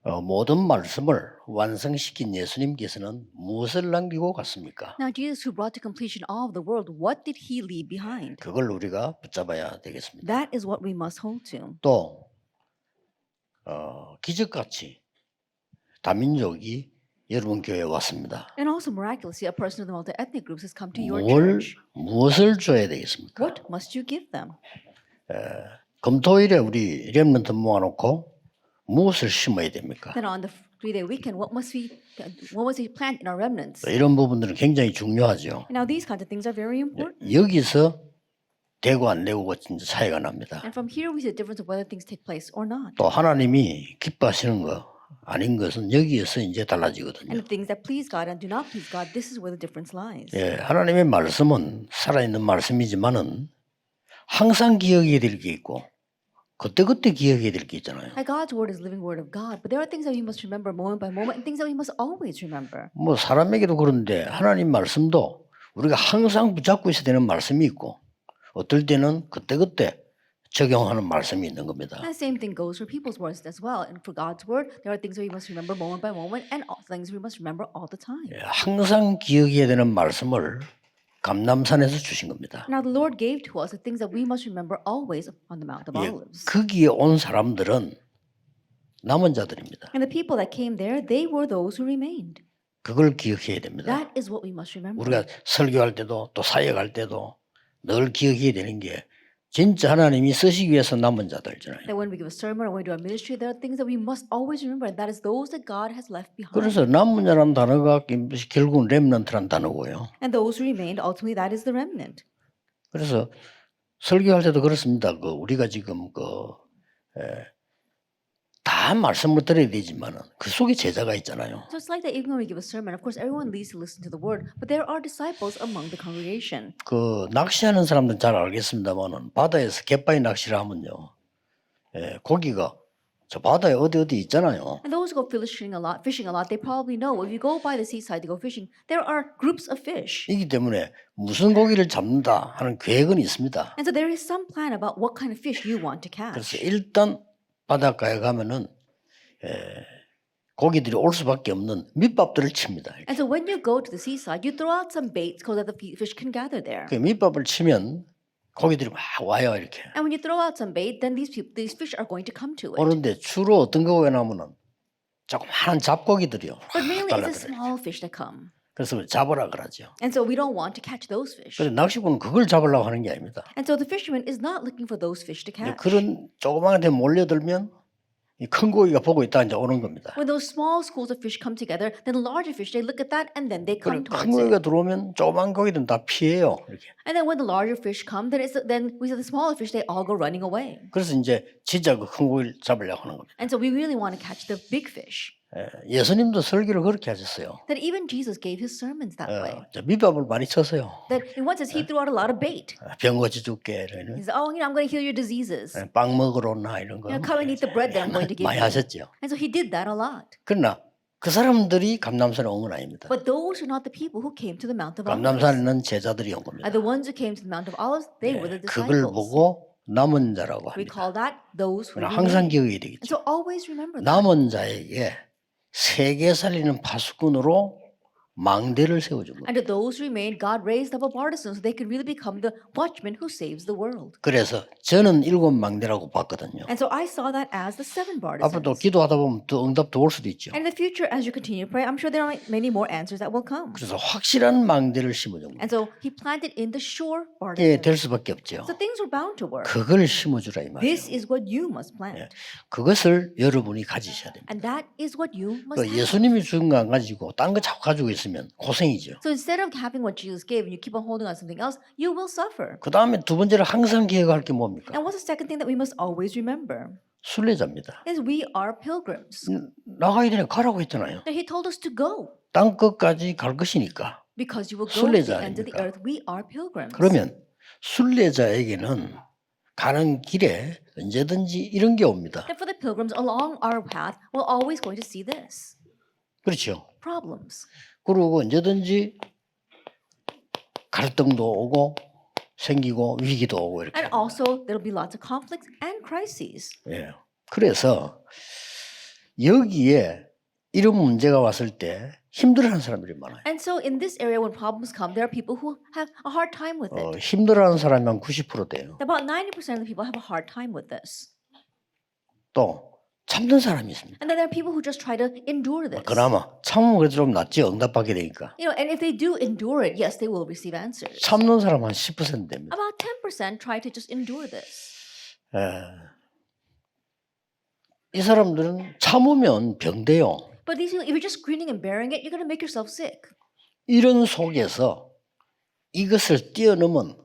모든 말씀을 완성시킨 예수님께서는 무엇을 남기고 갔습니까? Now, Jesus, who brought to completion all of the world, what did he leave behind? 그걸 우리가 붙잡아야 되겠습니다. That is what we must hold to. 또 기적같이 다민족이 여러분 교회에 왔습니다. And also, miraculously, a person of the multi-ethnic groups has come to your 뭘 church. 무엇을 줘야 되겠습니까? What must you give them? 금토일에 우리 렘넌트 모아놓고 무엇을 심어야 됩니까? Then on the 3-day weekend, what must we plant in our remnants? 이런 부분들은 굉장히 중요하죠. Now, these kinds of things are very important. 여기서 되고 안 되고가 진짜 차이가 납니다. And from here, we see the difference of whether things take place or not. 또 하나님이 기뻐하시는 거 아닌 것은 여기에서 이제 달라지거든요. And the things that please God and do not please God, this is where the difference lies. 예, 하나님의 말씀은 살아있는 말씀이지만은 항상 기억해야 될 게 있고 그때그때 기억해야 될 게 있잖아요. And God's word is living word of God, but there are things that we must remember moment by moment and things that we must always remember. 뭐 사람에게도 그런데 하나님 말씀도 우리가 항상 붙잡고 있어야 되는 말씀이 있고 어떨 때는 그때그때 적용하는 말씀이 있는 겁니다. And the same thing goes for people's words as well. And for God's word, there are things that we must remember moment by moment and things we must remember all the time. 예, 항상 기억해야 되는 말씀을 감람산에서 주신 겁니다. Now the Lord gave to us the things that we must remember always on the Mount of 예, Olives. 거기에 온 사람들은 남은 자들입니다. And the people that came there, they were those who remained. 그걸 기억해야 됩니다. That is what we must remember. 우리가 설교할 때도 또 사역할 때도 늘 기억해야 되는 게 진짜 하나님이 쓰시기 위해서 남은 자들이잖아요. That when we give a sermon or when we do our ministry, there are things that we must always remember, and that is those that God has left behind. 그래서 남은 자라는 단어가 결국은 렘넌트란 단어고요. And those who remained, ultimately, that is the remnant. 그래서 설교할 때도 그렇습니다. 우리가 지금 다 말씀을 들어야 되지만은 그 속에 제자가 있잖아요. So it's like that even when we give a sermon, of course, everyone needs to listen to the word, but there are disciples among the congregation. 낚시하는 사람들은 잘 알겠습니다만은 바다에서 갯바위 낚시를 하면요, 고기가 저 바다에 어디 있잖아요. And those who go fishing a lot, they probably know if you go by the seaside to go fishing, there are groups of fish. 이기 때문에 무슨 고기를 잡는다 하는 계획은 있습니다. And so there is some plan about what kind of fish you want to 그래서 catch. 일단 바닷가에 가면은 고기들이 올 수밖에 없는 밑밥들을 칩니다. And so when you go to the seaside, you throw out some baits so that the fish can gather there. 그 밑밥을 치면 고기들이 막 와요 이렇게. And when you throw out some bait, then these fish are going to come to it. 오는데 주로 어떤 거가 나오면은 조그마한 잡고기들이요. But mainly it's the 달라들어요. small fish that come. 그래서 잡으라 그러죠. And so we don't want to catch those fish. 그래서 낚시꾼은 그걸 잡으려고 하는 게 아닙니다. And so the fisherman is not looking for those fish to catch. 그런 조그마한 데 몰려들면 이 큰 고기가 보고 있다 이제 오는 겁니다. When those small schools of fish come together, then the larger fish, they look at that and then they come 큰 towards 고기가 it. 들어오면 조그만 고기들은 다 피해요. 이렇게. And then when the larger fish come, then we see the smaller fish, they all go running away. 그래서 이제 진짜 그 큰 고기를 잡으려고 하는 겁니다. And so we really want to catch the big fish. 예수님도 설교를 그렇게 하셨어요. That even Jesus gave his sermons that way. 밑밥을 많이 쳤어요. That in one sense, he threw out a lot of bait. 병 고치 줄게 He 이러는. said, I'm going to heal your diseases. 빵 먹으러 오나 이런 거. Come and eat the bread that I'm going to give 많이 you. 하셨죠. And so he did that a lot. 그러나 그 사람들이 감람산에 온 건 아닙니다. But those are not the people who came to the Mount of Olives. 감람산에는 제자들이 온 겁니다. The ones who came to the Mount of Olives, they were the 그걸 disciples. 보고 남은 자라고 We 합니다. call that those who 그러나 항상 remain. 기억해야 And 되겠죠. so always remember that. 남은 자에게 세계 살리는 파수꾼으로 망대를 세워준 겁니다. And to those who remained, God raised up a partisan so they could really become the watchman who saves the world. 그래서 저는 7망대라고 봤거든요. And so I saw that as the 7 앞으로도 partisans. 기도하다 보면 더 응답도 올 수도 있죠. And in the future, as you continue to pray, I'm sure there are many more answers that will come. 그래서 확실한 망대를 심어준 겁니다. And so he planted in the sure 예, 될 partisans. 수밖에 없죠. So things were bound to work. 그걸 심어주라 이 말이에요. This is what you must plant. 그것을 여러분이 가지셔야 됩니다. And that is what you must have. 예수님이 준 거 안 가지고 딴 거 자꾸 가지고 있으면 고생이죠. So instead of having what Jesus gave and you keep on holding on to something else, you will suffer. 그 다음에 두 번째로 항상 기억할 게 뭡니까? And what's the second thing that we must always remember? 순례자입니다. Is we are pilgrims. 나가야 되네 가라고 했잖아요. That he told us to go. 땅 끝까지 갈 것이니까. Because you will go to the 순례자 ends of the 아닙니까? earth. We are pilgrims. 그러면 순례자에게는 가는 길에 언제든지 이런 게 옵니다. And for the pilgrims along our path, we're always going to see this. 그렇죠. Problems. 그리고 언제든지 갈등도 오고 생기고 위기도 오고 이렇게. And also, there'll be lots of conflicts and crises. 예. 그래서 여기에 이런 문제가 왔을 때 힘들어하는 사람들이 많아요. And so in this area, when problems come, there are people who have a hard time with it. 힘들어하는 사람이 한 90% 돼요. About 90% of the people have a hard time with this. 또 참는 사람이 있습니다. And then there are people who just try to endure this. 그나마 참으면 그래도 좀 낫지 응답받게 되니까. And if they do endure it, yes, they will receive answers. 참는 사람 한 10% 됩니다. About 10% try to just endure this. 이 사람들은 참으면 병돼요. But these people, if you're just grinning and bearing it, you're going to make yourself sick. 이런 속에서 이것을 뛰어넘은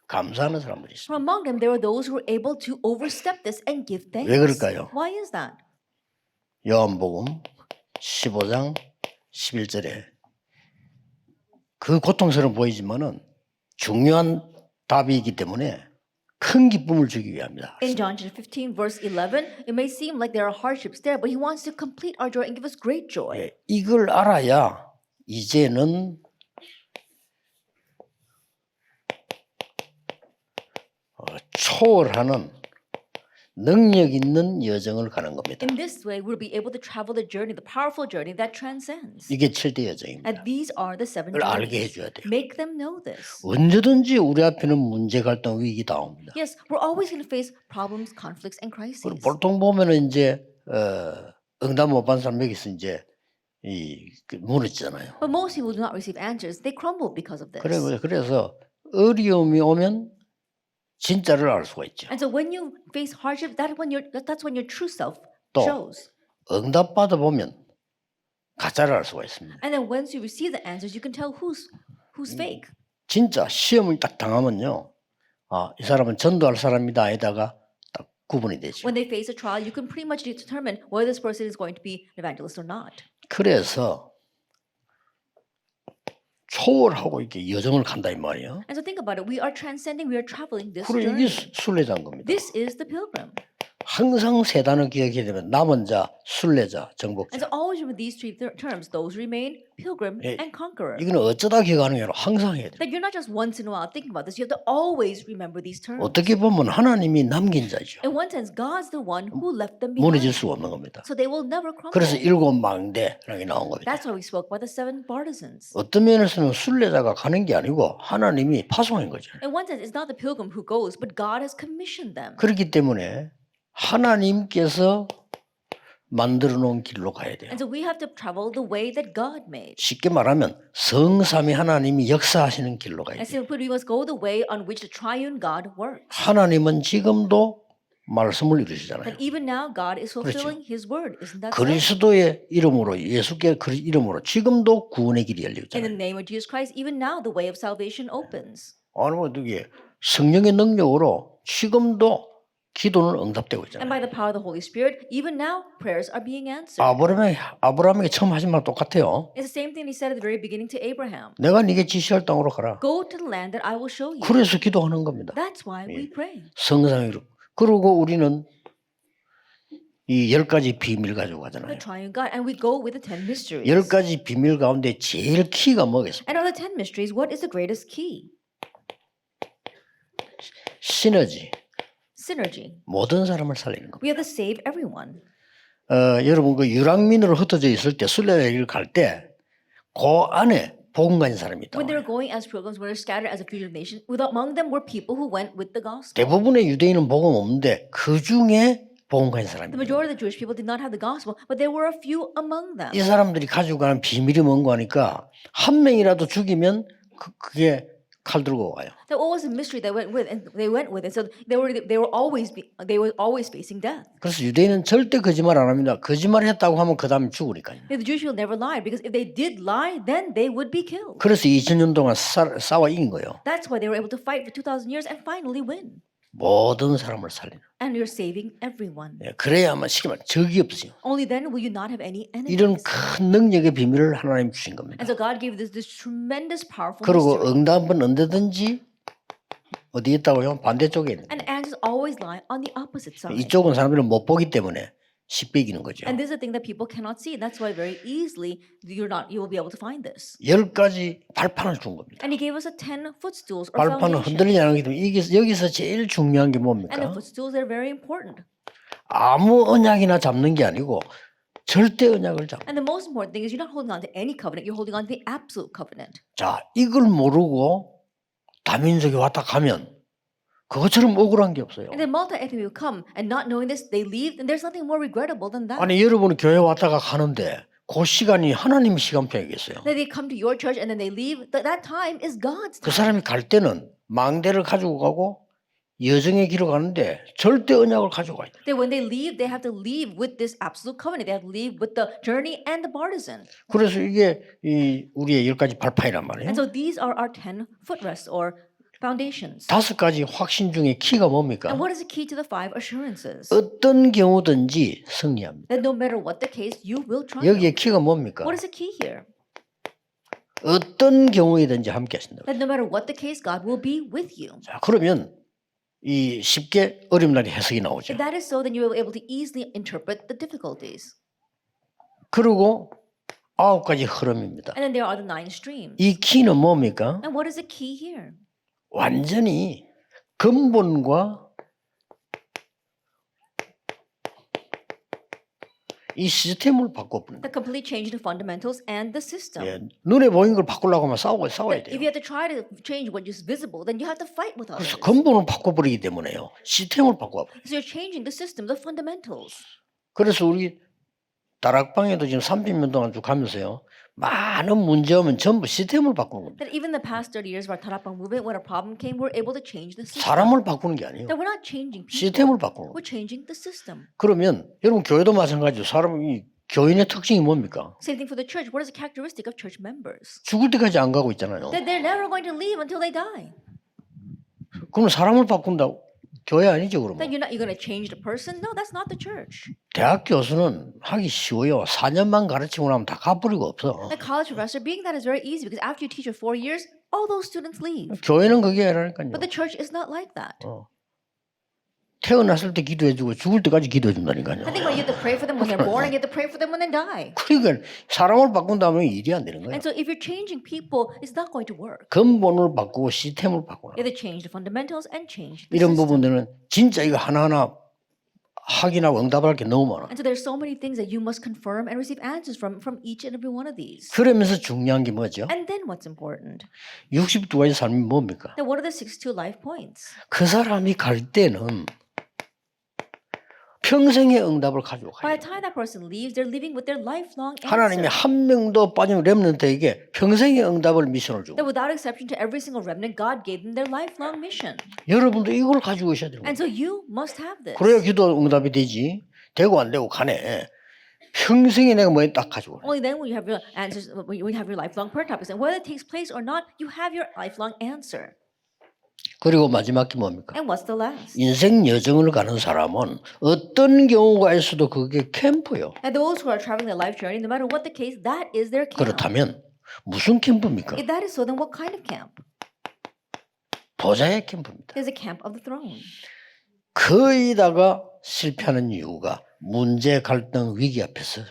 감사하는 사람들이 있습니다. From among them, there were those who were able to overstep this and give thanks. 왜 그럴까요? Why is that? 요한복음 15장 11절에 그 고통스러워 보이지만은 중요한 답이기 때문에 큰 기쁨을 주기 위함이다. In John chapter 15, verse 11, it may seem like there are hardships there, but he wants to complete our joy and give us great joy. 이걸 알아야 이제는 초월하는 능력 있는 여정을 가는 겁니다. In this way, we'll be able to travel the journey, the powerful journey that transcends. 이게 7대 여정입니다. And these are the 7 이걸 알게 journeys. 해줘야 돼요. Make them know this. 언제든지 우리 앞에는 문제, 갈등, 위기 다 옵니다. Yes, we're always going to face problems, conflicts, and crises. 보통 보면은 이제 응답 못 받은 사람 여기서 이제 무너지잖아요. But most people do not receive answers. They crumble because of this. 그래서 어려움이 오면 진짜를 알 수가 있죠. And so when you face hardship, that's when your true self 또 shows. 응답 받아 보면 가짜를 알 수가 있습니다. And then once you receive the answers, you can tell who's fake. 진짜 시험을 딱 당하면요, 이 사람은 전도할 사람이다 에다가 딱 구분이 되죠. When they face a trial, you can pretty much determine whether this person is going to be an evangelist or not. 그래서 초월하고 이렇게 여정을 간다 이 말이에요. And so think about it. We are transcending. We are traveling this 그리고 journey. 이게 순례자인 겁니다. This is the pilgrim. 항상 세 단어 기억해야 되면 남은 자, 순례자, And 정복자. so always remember these three terms. Those who remain, pilgrim, 예, and conqueror. 이거는 어쩌다 기억하는 게 아니라 항상 해야 돼요. That you're not just once in a while thinking about this. You have to always remember these terms. 어떻게 보면 하나님이 남긴 자죠. In one sense, God's the one who left them 무너질 behind. 수가 없는 겁니다. So they will never crumble. 그래서 일곱 망대라는 게 나온 겁니다. That's why we spoke about the 7 partisans. 어떤 면에서는 순례자가 가는 게 아니고 하나님이 파송한 거죠. In one sense, it's not the pilgrim who goes, but God has commissioned them. 그렇기 때문에 하나님께서 만들어 놓은 길로 가야 돼요. And so we have to travel the way that God made. 쉽게 말하면 성삼위 하나님이 역사하시는 길로 가야 And 돼요. simply, we must go the way on which the triune God works. 하나님은 지금도 말씀을 이루시잖아요. And even now, God is fulfilling His word. Isn't that so? 그리스도의 이름으로 예수께 그 이름으로 지금도 구원의 길이 열리고 In the 있잖아요. name of Jesus Christ, even now, the way of salvation opens. 아니 뭐 이게 성령의 능력으로 지금도 기도는 응답되고 And by 있잖아요. the power of the Holy Spirit, even now, prayers are being answered. 아브라함에게 처음 하신 말 똑같아요. It's the same thing He said at the very beginning to Abraham. 내가 네게 지시할 땅으로 가라. Go to the land that I will show you. 그래서 기도하는 겁니다. That's why we pray. 성삼위로. 그리고 우리는 이 10가지 비밀 가지고 The 가잖아요. triune God, and we go with the 10 mysteries. 10가지 비밀 가운데 제일 키가 뭐겠습니까? And of the 10 mysteries, what is the greatest key? 시너지. Synergy. 모든 사람을 살리는 겁니다. We have to save everyone. 여러분 그 유랑민으로 흩어져 있을 때 순례자를 갈 때 그 안에 복음 가진 사람이 있다. When they were going as pilgrims, when they were scattered as a fugitive nation, among them were people who went with the gospel. 대부분의 유대인은 복음 없는데 그 중에 복음 가진 사람이 The 있다. majority of the Jewish people did not have the gospel, but there were a few among them. 이 사람들이 가지고 가는 비밀이 뭔가 하니까 한 명이라도 죽이면 그게 칼 들고 와요. So what was the mystery they went with? And they went with it. So they were always facing death. 그래서 유대인은 절대 거짓말 안 합니다. 거짓말 했다고 하면 그 다음에 죽으니까요. The Jewish people never lied because if they did lie, then they would be killed. 그래서 2000년 동안 싸워 이긴 거예요. That's why they were able to fight for 2,000 years and finally win. 모든 사람을 살리는. And you're saving everyone. 그래야만 쉽게 말해 적이 없어요. Only then will you not have any 이런 enemies. 큰 능력의 비밀을 하나님 주신 겁니다. And so God gave this tremendous, powerful 그리고 mystery. 응답은 언제든지 어디 있다고요? 반대쪽에 있는. And answers always lie on the opposite side. 이쪽은 사람들은 못 보기 때문에 쉽게 이기는 거죠. And this is a thing that people cannot see. That's why very easily you will be able to find this. 10가지 발판을 준 겁니다. And He gave us a 10 footstools or 발판은 foundation. 흔들리지 않기 때문에 여기서 제일 중요한 게 And the 뭡니까? footstools are very important. 아무 언약이나 잡는 게 아니고 절대 언약을 잡는. And the most important thing is you're not holding on to any covenant, you're holding on to the absolute covenant. 자, 이걸 모르고 다민족이 왔다 가면 그것처럼 억울한 게 없어요. And then multi-ethnic will come and not knowing this, they leave, and there's nothing more regrettable than that. 아니 여러분이 교회 왔다가 가는데 그 시간이 하나님의 시간표이겠어요. That they come to your church and then they leave, that time is God's 그 time. 사람이 갈 때는 망대를 가지고 가고 여정의 길을 가는데 절대 언약을 가지고 가야 돼. That when they leave, they have to leave with this absolute covenant. They have to leave with the journey and the partisan. 그래서 이게 이 우리의 10가지 발판이란 말이에요. And so these are our 10 footrests or foundations. 5가지 확신 중에 키가 뭡니까? And what is the key to the 5 assurances? 어떤 경우든지 승리합니다. That no matter what the case, you will triumph. 여기에 키가 뭡니까? What is the key here? 어떤 경우이든지 함께 하신다. That no matter what the case, God will be with you. 자, 그러면 이 쉽게 어림날이 해석이 나오죠. If that is so, then you will be able to easily interpret the difficulties. 그리고 9가지 흐름입니다. And then there are the 9 streams. 이 키는 뭡니까? And what is the key here? 완전히 근본과 이 시스템을 바꿔버린다. The complete change in the fundamentals and the system. 예, 눈에 보이는 걸 바꾸려고 하면 싸워야 That 돼요. if you have to try to change what is visible, then you have to fight with others. 그래서 근본을 바꿔버리기 때문에요. 시스템을 바꿔버려요. So you're changing the system, the fundamentals. 그래서 우리 다락방에도 지금 30년 동안 쭉 가면서요. 많은 문제 오면 전부 시스템을 바꾸는 겁니다. That even the past 30 years of our Tarapang movement, when a problem came, we're able to change the system. 사람을 바꾸는 게 아니에요. That we're not changing people, 시스템을 바꾸는 we're 거예요. changing the system. 그러면 여러분 교회도 마찬가지죠. 사람이 교인의 특징이 뭡니까? Same thing for the church. What is the characteristic of church members? 죽을 때까지 안 가고 있잖아요. That they're never going to leave until they die. 그럼 사람을 바꾼다고? 교회 아니죠, That 그러면. you're going to change the person? No, that's not the church. 대학 교수는 하기 쉬워요. 4년만 가르치고 나면 다 갚으리고 없어. The college professor, being that is very easy because after you teach for 4 years, all those students leave. 교회는 그게 아니라니까요. But the church is not like that. 태어났을 때 기도해주고 죽을 때까지 기도해준다니까요. I think you have to pray for them when they're born and you have to pray for them when they die. 그러니까 사람을 바꾼다면 일이 안 되는 거예요. And so if you're changing people, it's not going to work. 근본을 바꾸고 시스템을 바꾸는 You have to change the fundamentals and change the 이런 system. 부분들은 진짜 이거 하나하나 확인하고 응답할 게 너무 많아. And so there's so many things that you must confirm and receive answers from each and every one of these. 그러면서 중요한 게 뭐죠? And then what's important? 62가지 삶이 뭡니까? Then what are the 62 life points? 그 사람이 갈 때는 평생의 응답을 가지고 By 가요. the time that person leaves, they're leaving with their lifelong 하나님이 answer. 한 명도 빠지면 렘넌트에게 평생의 응답을 미션을 주고 That without exception to every single remnant, God gave them their lifelong mission. 여러분도 이걸 가지고 있어야 되는 거예요. And so you must have this. 그래야 기도 응답이 되지. 되고 안 되고 가네. 평생에 내가 뭐 딱 가지고 가요. Only then will you have your answers, when you have your lifelong prayer topics. And whether it takes place or not, you have your lifelong answer. 그리고 마지막 게 뭡니까? And what's the last? 인생 여정을 가는 사람은 어떤 경우가 있어도 그게 캠프요. And those who are traveling their life journey, no matter what the case, that is their camp. 그렇다면 무슨 캠프입니까? If that is so, then what kind of camp? 보좌의 캠프입니다. It is a camp of the throne. 거의다가 실패하는 이유가 문제, 갈등, 위기 앞에서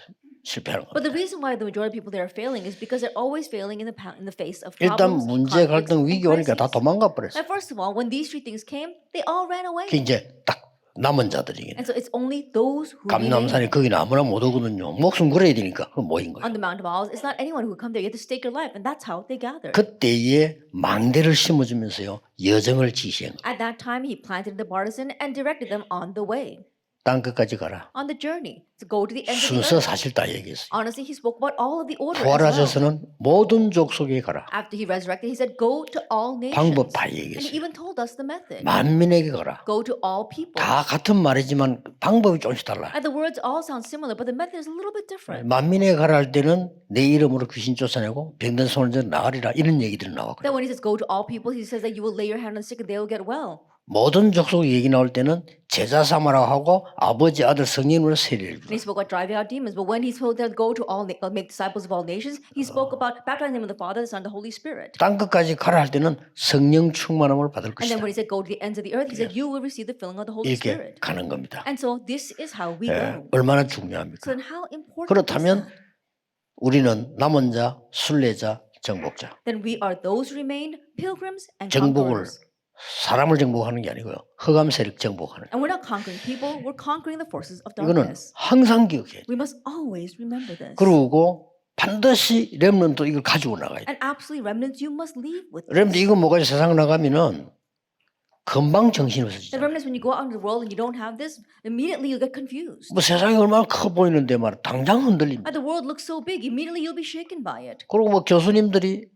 실패하는 겁니다. But the reason why the majority of people there are failing is because they're always failing in the face of 일단 problems, 문제, conflicts, 갈등, and 위기 오니까 다 crises. 도망가 버렸어요. And first of all, when these 3 things came, they all ran away. 그게 이제 딱 남은 자들이긴. And so it's only those who remain 감남산에 거기는 아무나 못 오거든요. 목숨 걸어야 되니까 그 모인 거예요. on the Mount of Olives. It's not anyone who would come there. You have to stake your life, and that's how they gather. 그때에 망대를 심어주면서요 여정을 지시한 거예요. At that time, he planted the partisan and directed them on the way, 땅 끝까지 가라. on the journey to go to the end of the 순서 earth. 사실 다 얘기했어요. Honestly, he spoke about all of the order as well. 부활하셔서는 모든 족속에 가라. After he resurrected, he said, "Go to all nations." 방법 다 And he 얘기했어요. even told us the method. 만민에게 가라. Go to all people. 다 같은 말이지만 방법이 조금씩 달라. And the words all sound similar, but the method is a little bit different. 만민에게 가라 할 때는 내 이름으로 귀신 쫓아내고 병든 손을 져 나으리라 이런 얘기들이 나왔고요. Then when he says go to all people, he says that you will lay your hand on the sick and they will get well. 모든 족속 얘기 나올 때는 제자 삼아라 하고 아버지 아들 성령으로 세례를 And he spoke about driving out demons. But when he told them go to all, make disciples of all nations, he spoke about baptizing them in the Father, the Son, and the Holy Spirit. 땅 끝까지 가라 할 때는 성령 충만함을 받을 And then 것이다. when he said go to the ends of the earth, he said you will receive the filling of the Holy 이렇게 Spirit. 가는 겁니다. And so this is how we 예, go. 얼마나 So 중요합니까? then how important is 그렇다면 that? 우리는 남은 자, 순례자, 정복자. Then we are those who remain pilgrims and 정복을 conquerors. 사람을 정복하는 게 아니고요. 흑암 세력 정복하는. And we're not conquering people, we're conquering the forces of 이거는 darkness. 항상 기억해야 돼. We must always remember this. 그리고 반드시 렘넌트 이걸 가지고 나가야 돼. And absolutely, remnants, you must leave with 렘넌트 this. 이거 뭐 가지고 세상 나가면은 금방 정신이 The 없어지잖아. remnants, when you go out into the world and you don't have this, immediately you'll get confused. 뭐 세상이 얼마나 커 보이는데 말 당장 흔들립니다. The world looks so big, immediately you'll be shaken by it. 그리고 뭐 교수님들이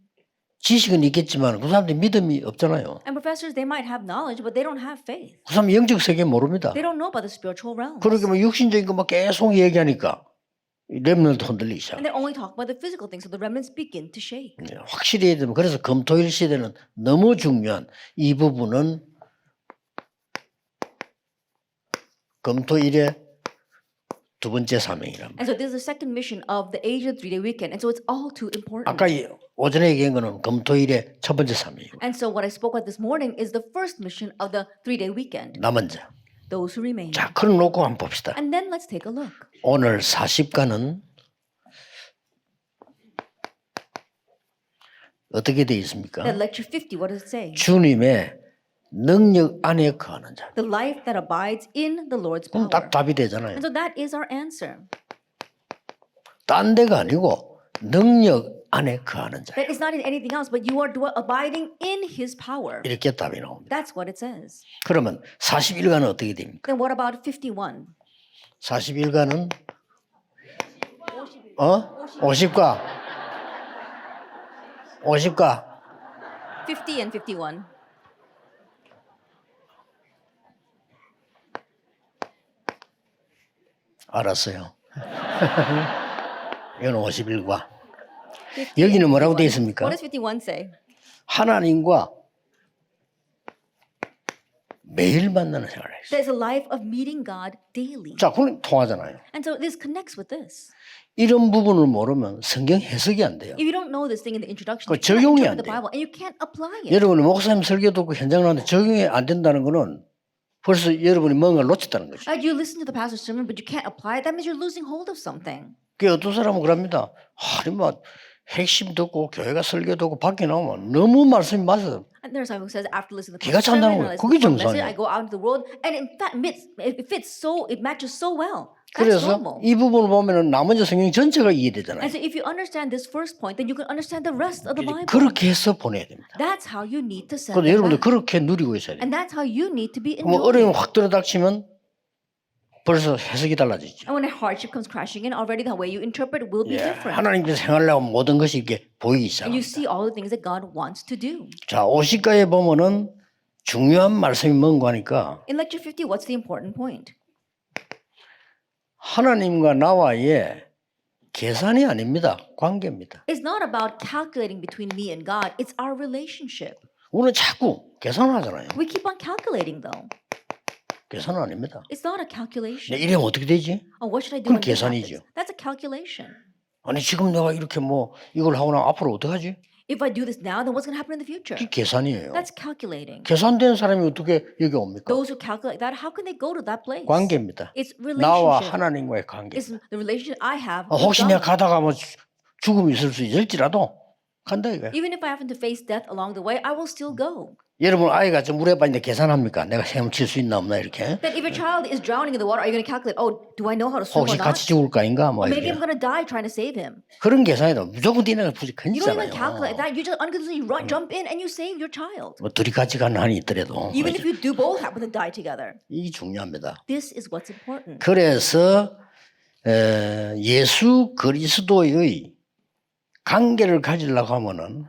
지식은 있겠지만 그 사람들이 믿음이 없잖아요. And professors, they might have knowledge, but they don't have faith. 그 사람 영적 세계 모릅니다. They don't know about the spiritual realm. 그렇게 뭐 육신적인 거 막 계속 얘기하니까 렘넌트 흔들리기 시작. And they only talk about the physical things, so the remnants begin to shake. 확실히 해야 되면 그래서 금토일 시대는 너무 중요한 이 부분은 금토일의 두 번째 사명이랍니다. And so this is the second mission of the age of the 3-day weekend. And so it's all too important. 아까 오전에 얘기한 거는 금토일의 첫 번째 사명이고 And so what I spoke about this morning is the first mission of the 3-day weekend. 남은 자. Those who remain. 자, 그걸 놓고 한번 봅시다. And then let's take a look. 오늘 40가는 어떻게 되어 있습니까? That lecture 50, what does it say? 주님의 능력 안에 거하는 자. The life that abides in the Lord's 그럼 power. 딱 답이 되잖아요. And so that is our answer. 딴 데가 아니고 능력 안에 거하는 자. That is not in anything else, but you are abiding in His power. 이렇게 답이 나옵니다. That's what it says. 그러면 41가는 어떻게 됩니까? Then what about 51? 41가는 50과 50과 50 and 51. 알았어요. 이건 51과 여기는 뭐라고 되어 있습니까? What does 51 say? 하나님과 매일 만나는 생활을 했어요. There's a life of meeting God daily. 자, 그건 통하잖아요. And so this connects with this. 이런 부분을 모르면 성경 해석이 안 돼요. If you don't know this thing in the introduction, 그 you cannot 적용이 안 interpret the 돼요. Bible and you can't apply it. 여러분이 목사님 설교 듣고 현장 나왔는데 적용이 안 된다는 거는 벌써 여러분이 뭔가를 놓쳤다는 거죠. You listen to the pastor's sermon, but you can't apply it. That means you're losing hold of something. 그 어떤 사람은 그럽니다. 아니 뭐 핵심 듣고 교회가 설교 듣고 밖에 나오면 너무 말씀이 맞아요. And there's someone who says after listening to the 기가 pastor's 찬다는 sermon, 거예요. I 그게 listen to the message, 정상이에요. I go out into the world, and in fact, it fits so, it matches so well. That's 그래서 normal. 이 부분을 보면은 나머지 성경 전체가 And 이해되잖아요. so if you understand this first point, then you can understand the rest of the Bible. 그렇게 해서 보내야 됩니다. That's how you need to send 그런데 it 여러분들 back. 그렇게 누리고 있어야 돼요. And that's how you need to be 뭐 enjoying. 어려움이 확 들어닥치면 벌써 해석이 달라지죠. And when a hardship comes crashing in, already the way you interpret will be 예, different. 하나님께서 생활하고 모든 것이 이렇게 보이기 And you 시작합니다. see all the things that God wants to do. 자, 50가에 보면은 중요한 말씀이 뭔가 하니까 In lecture 50, what's the important point? 하나님과 나와의 계산이 아닙니다. 관계입니다. It's not about calculating between me and God. It's our relationship. 우리는 자꾸 계산하잖아요. We keep on calculating though. 계산은 아닙니다. It's not a calculation. 이러면 어떻게 되지? Oh, what should I do 그건 when this happens? 계산이죠. That's a calculation. 아니 지금 내가 이렇게 뭐 이걸 하고 나면 앞으로 어떡하지? If I do this now, then what's going to happen in the future? 이게 계산이에요. That's calculating. 계산된 사람이 어떻게 여기 옵니까? Those who calculate that, how can they go to that place? 관계입니다. It's 나와 relationship. 하나님과의 관계. It's the relationship I have with 혹시 내가 God. 가다가 뭐 죽음이 있을 수 있을지라도 간다 이거야. Even if I happen to face death along the way, I will still go. 여러분 아이가 좀 물에 빠진데 계산합니까? 내가 헤엄칠 수 있나 없나 이렇게? Then if your child is drowning in the water, are you going to calculate, oh, do I know how to swim 혹시 or not? 같이 죽을까 인가 뭐 Maybe 이렇게. I'm going to die trying to save him. 그런 계산이다. 무조건 뛰는 거 굳이 You don't even calculate 큰잖아요. that. You just unconditionally jump in and you save your child. 뭐 둘이 같이 가는 한이 있더라도 Even if you do both happen to die together. 이게 중요합니다. This is what's important. 그래서 예수 그리스도의 관계를 가지려고 하면은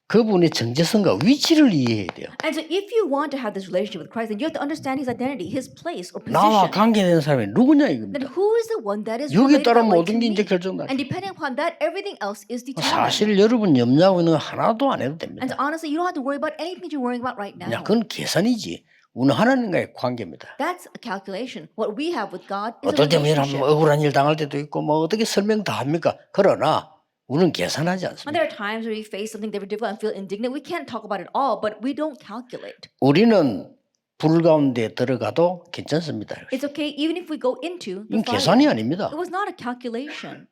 그분의 정체성과 위치를 이해해야 돼요. And so if you want to have this relationship with Christ, then you have to understand his identity, his place or 나와 position. 관계된 사람이 누구냐 Then 이겁니다. who is the one that is 여기에 related 따라 that way to 모든 게 me? 이제 결정나죠. And depending upon that, everything else is determined. 사실 여러분 염려하고 있는 거 하나도 안 해도 됩니다. And so honestly, you don't have to worry about anything that you're worrying about right now. 그냥 그건 계산이지. 우리는 하나님과의 관계입니다. That's a calculation. What we have with God is a 어떨 때면 relationship. 억울한 일 당할 때도 있고 뭐 어떻게 설명 다 합니까? 그러나 우리는 계산하지 When 않습니다. there are times where we face something very difficult and feel indignant, we can't talk about it all, but we don't calculate. 우리는 불 가운데 들어가도 괜찮습니다. It's okay even if we go into 이건 the fire. 계산이 아닙니다. It was not a calculation.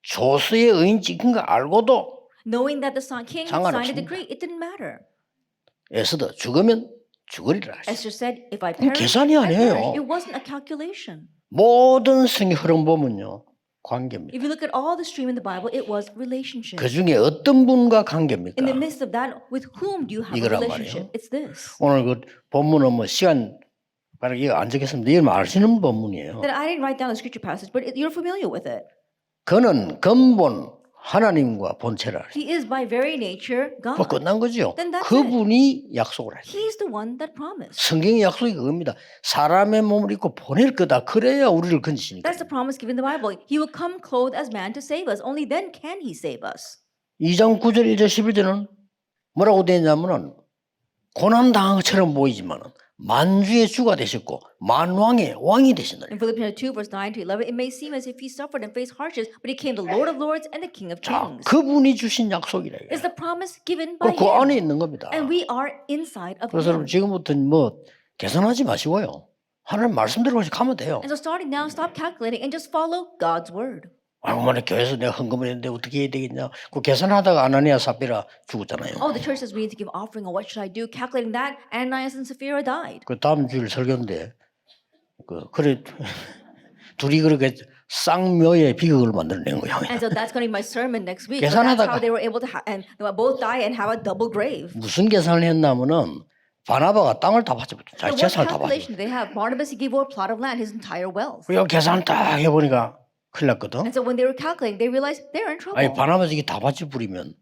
조수의 의인 찍힌 거 알고도 Knowing that the king signed a 상관없습니다. decree, it didn't matter. 에스더 죽으면 죽으리라 하셨어요. Esther said, if I 그럼 perish, 계산이 I perish. 아니에요. It wasn't a calculation. 모든 성의 흐름 보면요. 관계입니다. If you look at all the stream in the Bible, it was relationship. 그 중에 어떤 분과 관계입니까? In the midst of that, with whom do you have a 이거란 relationship? 말이에요. It's this. 오늘 그 본문은 뭐 시간 바로 이거 안 적겠습니다. 이건 아시는 본문이에요. That I didn't write down the scripture passage, but you're familiar with it. 그는 근본 하나님과 본체라. He is by very nature 뭐 God. 끝난 거죠. Then that's 그분이 약속을 하죠. He's the one that promised. 성경의 약속이 그겁니다. 사람의 몸을 입고 보낼 거다. 그래야 우리를 건지시니까. That's the promise given in the Bible. He will come clothed as man to save us. Only then can He save us. 2장 9절 1절 11절은 뭐라고 되어 있냐면은 고난당한 것처럼 보이지만은 만주의 주가 되셨고 만왕의 왕이 되신다. In Philippians 2, verse 9 to 11, it may seem as if He suffered and faced hardships, but He came the Lord of Lords and the King of 자, Kings. 그분이 주신 약속이래요. It's the promise given by 그 안에 Him. 있는 겁니다. And we are inside of 그래서 Him. 여러분 지금부터 뭐 계산하지 마시고요. 하나님 말씀대로 가면 돼요. And so starting now, stop calculating and just follow God's word. 아이고 만약 교회에서 내가 헌금을 했는데 어떻게 해야 되겠냐. 그 계산하다가 아나니아 삽비라 죽었잖아요. Oh, the church says we need to give offering, or what should I do? Calculating that, Ananias and Sapphira died. 그 다음 주일 설교인데 그래 둘이 그렇게 쌍묘의 비극을 만들어낸 거예요. And so that's going to be my sermon next week. But that's 계산하다가 how they were able to and they will both die and have a double grave. 무슨 계산을 했냐면은 바나바가 땅을 다 바쳐버렸죠. So 자기 what 재산을 다 바쳐. calculation did they have? Barnabas, he gave away a plot of land, his entire wealth. 그리고 계산을 딱 해보니까 큰일 났거든. And so when they were calculating, they realized they're in trouble. 아니 바나바가 이게 다 바쳐버리면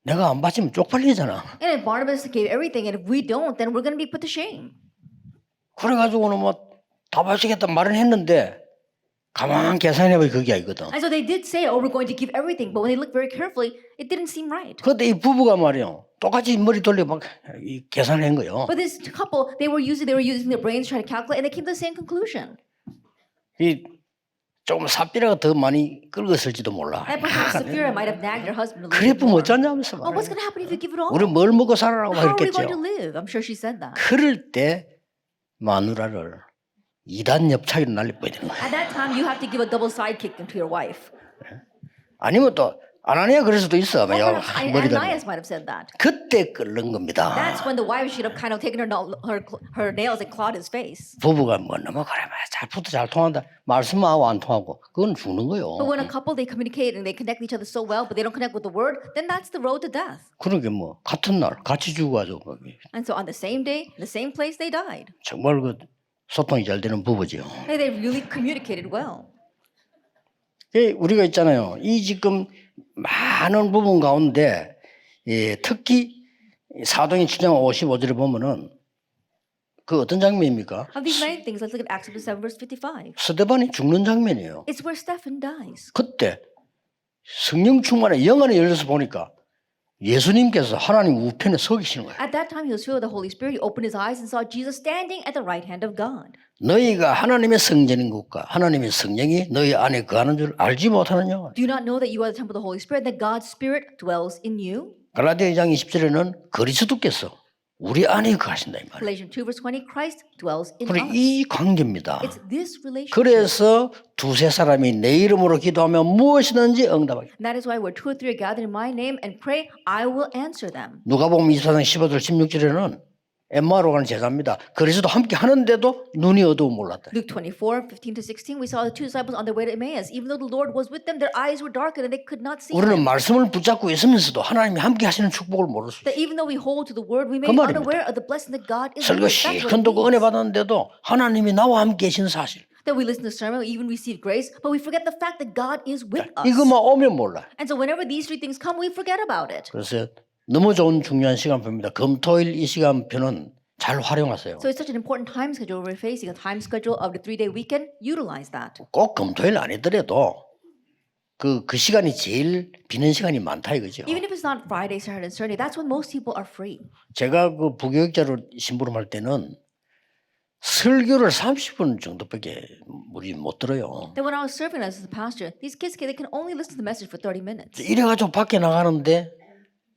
내가 안 바치면 쪽팔리잖아. And if Barnabas gave everything, and if we don't, then we're going to be put to shame. 그래가지고는 뭐 다 바치겠다 말은 했는데 가만 계산해보니 그게 아니거든. And so they did say, oh, we're going to give everything. But when they looked very carefully, it didn't seem right. 그때 이 부부가 말이요 똑같이 머리 돌려 막 계산한 거요. But this couple, they were using their brains trying to calculate, and they came to the same conclusion. 이 조금 삽비라가 더 많이 긁었을지도 몰라. And perhaps Sapphira might have nagged her husband a little 그래 bit 보면 more. 어쩌냐면서 Oh, what's 말이야. going to happen if you give it all? 우리 뭘 먹고 살아라고 How are we 했겠죠. going to live? I'm sure she said that. 그럴 때 마누라를 2단 옆차기로 날려버야 되는 거야. At that time, you have to give a double sidekick to your wife. 아니면 또 아나니아 그럴 수도 있어. Or 야, perhaps 머리다. Ananias might have said that. 그때 끓는 겁니다. That's when the wife should have kind of taken her nails and clawed his face. 부부가 뭐 너무 그래 잘부터 잘 통한다. 말씀하고 안 통하고 그건 죽는 거요. But when a couple, they communicate and they connect each other so well, but they don't connect with the word, then that's the road to death. 그러게 뭐 같은 날 같이 죽어가지고 And so on the same day, in the same place, they died. 정말 그 소통이 잘 되는 부부죠. And they really communicated well. 우리가 있잖아요. 이 지금 많은 부분 가운데 특히 사도행 7장 55절에 보면은 그 어떤 장면입니까? Of these many things, let's look at Acts 7, verse 55. 스데반이 죽는 장면이에요. It's where Stephen dies. 그때 성령 충만에 영 안에 열려서 보니까 예수님께서 하나님 우편에 서 계시는 거예요. At that time, he was filled with the Holy Spirit. He opened his eyes and saw Jesus standing at the right hand of God. 너희가 하나님의 성전인 것과 하나님의 성령이 너희 안에 거하는 줄 알지 못하느냐? Do you not know that you are the temple of the Holy Spirit, that God's Spirit dwells in you? 갈라디아 2장 20절에는 그리스도께서 우리 안에 거하신다 이 말이에요. Galatians 2, verse 20, Christ dwells in 그리고 us. 이 관계입니다. It's this relationship. 그래서 두세 사람이 내 이름으로 기도하면 무엇이든지 응답하게. And that is why where two or three are gathered in my name and pray, I will answer them. 누가복음 24장 15절 16절에는 엠마로 가는 제자입니다. 그리스도 함께 하는데도 눈이 어두워 몰랐다. Luke 24, 15 to 16, we saw the two disciples on their way to Emmaus. Even though the Lord was with them, their eyes were darkened and they could not see 우리는 him. 말씀을 붙잡고 있으면서도 하나님이 함께 하시는 축복을 모를 수 있어요. That even though we hold to the word, we may 그 be 말입니다. unaware of the blessing that God is 설교 with us. That's what it 시큰도 은혜 means. 받았는데도 하나님이 나와 함께 계신 사실. That we listen to the sermon, we even receive grace, but we forget the fact that God is with us. 이것만 오면 몰라. And so whenever these three things come, we forget about it. 그래서 너무 좋은 중요한 시간표입니다. 금토일 이 시간표는 잘 활용하세요. So it's such an important time schedule we're facing, a time schedule of the 3-day weekend. Utilize that. 꼭 금토일 아니더라도 그 시간이 제일 비는 시간이 많다 이거죠. Even if it's not Friday, Saturday, and Sunday, that's when most people are free. 제가 그 부교육자로 심부름할 때는 설교를 30분 정도밖에 우리 못 들어요. Then when I was serving as a pastor, these kids they can only listen to the message for 30 minutes. 이래가지고 밖에 나가는데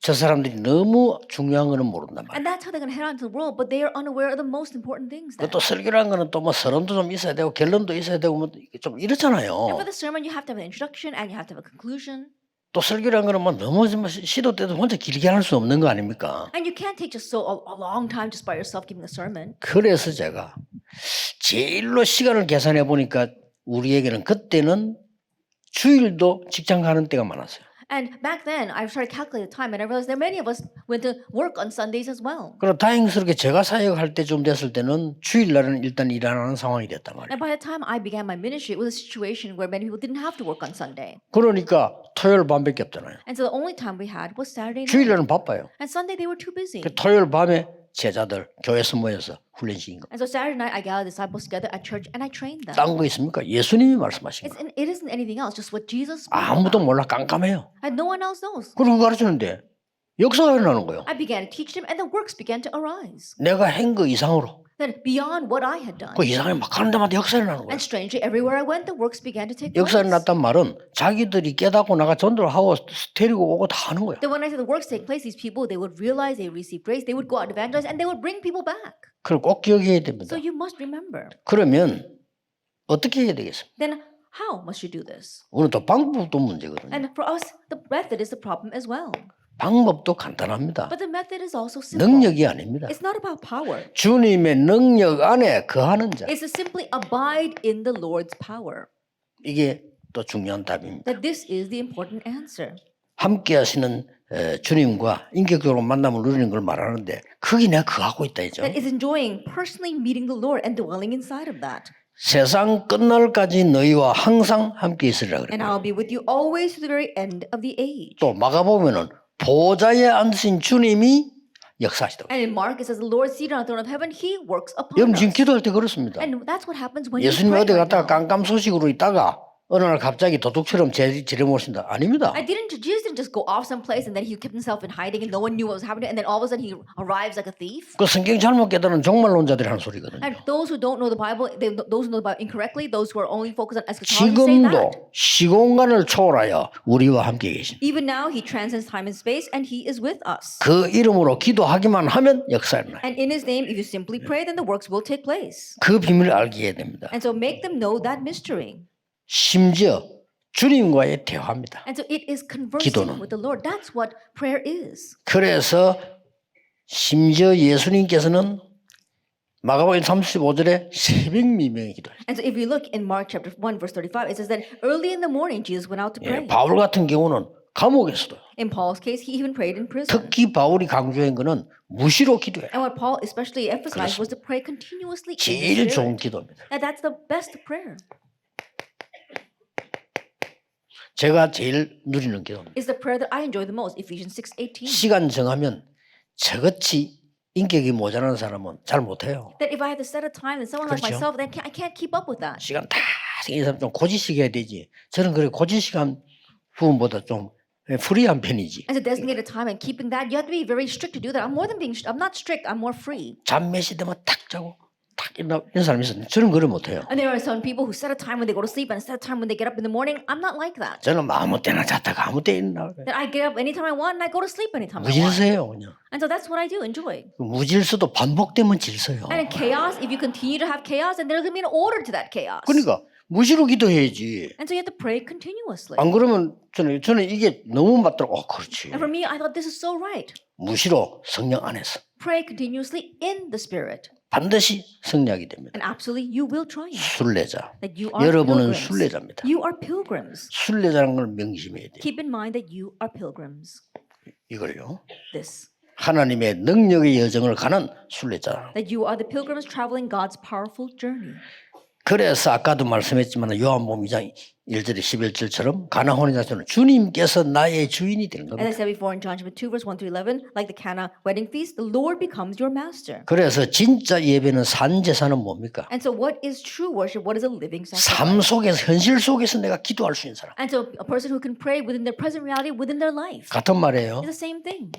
저 사람들이 너무 중요한 거는 모른단 말이에요. And that's how they're going to head out into the world, but they are unaware of the most important things. Then. 그것도 설교라는 거는 또 뭐 서론도 좀 있어야 되고 결론도 있어야 되고 뭐 좀 And 이렇잖아요. for the sermon, you have to have an introduction and you have to have a conclusion. 또 설교란 거는 뭐 너무 시도 때도 혼자 길게 할 수 없는 거 아닙니까? And you can't take just a long time just by yourself giving a sermon. 그래서 제가 제일로 시간을 계산해 보니까 우리에게는 그때는 주일도 직장 가는 때가 많았어요. And back then, I started calculating the time, and I realized that many of us went to work on Sundays as well. 그럼 다행스럽게 제가 사역할 때쯤 됐을 때는 주일날은 일단 일하는 상황이 됐단 말이에요. And by the time I began my ministry, it was a situation where many people didn't have to work on Sunday. 그러니까 토요일 밤밖에 없잖아요. And so the only time we had was Saturday night. 주일날은 바빠요. And Sunday they were too busy. 그 토요일 밤에 제자들 교회에서 모여서 훈련시킨 거. And so Saturday night, I gathered disciples together at church and I trained them. 딴 거 있습니까? 예수님이 말씀하신 거. It isn't anything else, just what Jesus spoke 아무도 about. 몰라 깜깜해요. And no one else knows. 그리고 가르치는데 역사가 일어나는 거예요. I began to teach them, and the works began to arise. 내가 한 거 이상으로. Then beyond what I had done. 그 이상이 막 하는 데마다 역사 일어나는 거예요. And strangely, everywhere I went, the works began to take 역사 place. 일어났단 말은 자기들이 깨닫고 나가 전도를 하고 데리고 오고 다 하는 거예요. Then when I said the works take place, these people, they would realize they received grace, they would go out and evangelize, and they would bring people back. 그걸 꼭 기억해야 됩니다. So you must remember. 그러면 어떻게 해야 되겠습니까? Then how must you do this? 오늘 또 방법도 문제거든요. And for us, the method is the problem as well. 방법도 간단합니다. But the method is also simple. 능력이 아닙니다. It's not about power. 주님의 능력 안에 거하는 자. It's to simply abide in the Lord's power. 이게 또 중요한 답입니다. That this is the important answer. 함께 하시는 주님과 인격적으로 만남을 누리는 걸 말하는데 거기 내가 거하고 있다 이죠. That is enjoying personally meeting the Lord and dwelling inside of that. 세상 끝날까지 너희와 항상 함께 있으리라 And 그래요. I'll be with you always to the very end of the age. 또 마가복음에는 보좌에 앉으신 주님이 역사하시더라고요. And in Mark, it says the Lord seated on the throne of heaven, He works upon 여러분 지금 us. 기도할 때 그렇습니다. And that's what happens when you 예수님이 pray 어디 right 갔다가 now. 깜깜소식으로 있다가 어느 날 갑자기 도둑처럼 지려모신다. 아닙니다. Jesus didn't just go off someplace and then he kept himself in hiding and no one knew what was happening and then all of a sudden he arrives like a thief. 그 성경 잘못 깨달은 종말론자들이 하는 소리거든요. And those who don't know the Bible, those who know the Bible incorrectly, those who are only focused on eschatology say that. 지금도 시공간을 초월하여 우리와 함께 계십니다. Even now, he transcends time and space and he is with us. 그 이름으로 기도하기만 하면 역사를 나요. And in his name, if you simply pray, then the works will take place. 그 비밀을 알게 해야 됩니다. And so make them know that mystery. 심지어 주님과의 대화입니다. And so it is conversing 기도는. with the Lord. That's what prayer is. 그래서 심지어 예수님께서는 마가복음 35절에 새벽 미명의 기도를. And so if you look in Mark chapter 1, verse 35, it says that early in the morning, Jesus went out to 예, pray. 바울 같은 경우는 감옥에서도 In Paul's case, he even prayed in prison. 특히 바울이 강조한 것은 무시로 기도해요. And what Paul especially emphasized was to pray continuously in the 제일 좋은 Spirit. 기도입니다. And that's the best prayer. 제가 제일 누리는 기도입니다. Is the prayer that I enjoy the most. Ephesians 6:18. 시간 정하면 저같이 인격이 모자라는 사람은 잘 못해요. That if I had to set a time, then someone like 그렇죠. myself, then I can't keep up with that. 시간 다 생긴 사람 좀 고지식 해야 되지. 저는 그래 고지식한 부분보다 좀 프리한 편이지. And to designate a time and keeping that, you have to be very strict to do that. I'm more than being. I'm not strict. I'm more free. 잠 몇 시 되면 탁 자고 탁 이런 사람이 있었는데 저는 그걸 못해요. And there are some people who set a time when they go to sleep and set a time when they get up in the morning. I'm not like that. 저는 아무 때나 잤다가 아무 때 일어나. That I get up anytime I want and I go to sleep anytime I want. 무질서예요 그냥. And so that's what I do. Enjoy. 그 무질서도 반복되면 질서요. And in chaos, if you continue to have chaos, then there's going to be an order to that chaos. 그러니까 무시로 기도해야지. And so you have to pray continuously. 안 그러면 저는 이게 너무 맞더라고. 그렇지. And for me, I thought this is so right. 무시로 성령 안에서 Pray continuously in the Spirit. 반드시 승리하게 됩니다. And absolutely, you will triumph. 순례자. That you are 여러분은 pilgrims. 순례자입니다. You are pilgrims. 순례자라는 걸 명심해야 돼요. Keep in mind that you are pilgrims. 이걸요. This. 하나님의 능력의 여정을 가는 순례자. That you are the pilgrims traveling God's powerful journey. 그래서 아까도 말씀했지만 요한복음 2장 1절에 11절처럼 가나혼의 자손은 주님께서 나의 주인이 되는 As I 겁니다. said before in John chapter 2, verse 1 through 11, like the Cana wedding feast, the Lord becomes your master. 그래서 진짜 예배는 산 제사는 뭡니까? And so what is true worship? What is a living 삶 sacrifice? 속에서 현실 속에서 내가 기도할 수 있는 사람. And so a person who can pray within their present reality, within their life. 같은 말이에요. It's the same thing.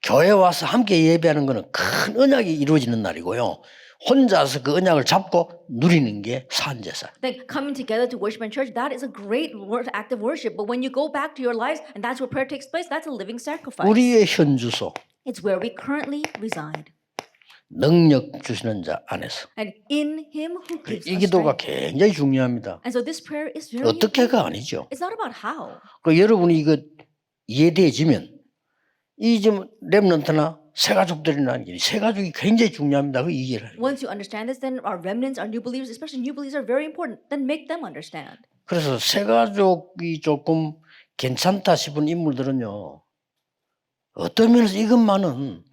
교회 와서 함께 예배하는 것은 큰 언약이 이루어지는 날이고요. 혼자서 그 언약을 잡고 누리는 게 산제사. Like coming together to worship in church, that is a great act of worship. But when you go back to your lives and that's where prayer takes place, that's a living sacrifice. 우리의 현주소, It's where we currently reside. 능력 주시는 자 안에서. and in Him who gives 이 us 기도가 strength. 굉장히 중요합니다. And so this prayer is very 어떻게가 important. 아니죠. It's not about how. 여러분이 이거 이해되어지면 이 좀 렘넌트나 새 가족들이나 새 가족이 굉장히 중요합니다. 그 이해를 해요. Once you understand this, then our remnants, our new believers, especially new believers, are very important. Then make them understand. 그래서 새 가족이 조금 괜찮다 싶은 인물들은요. 어떤 면에서 이것만은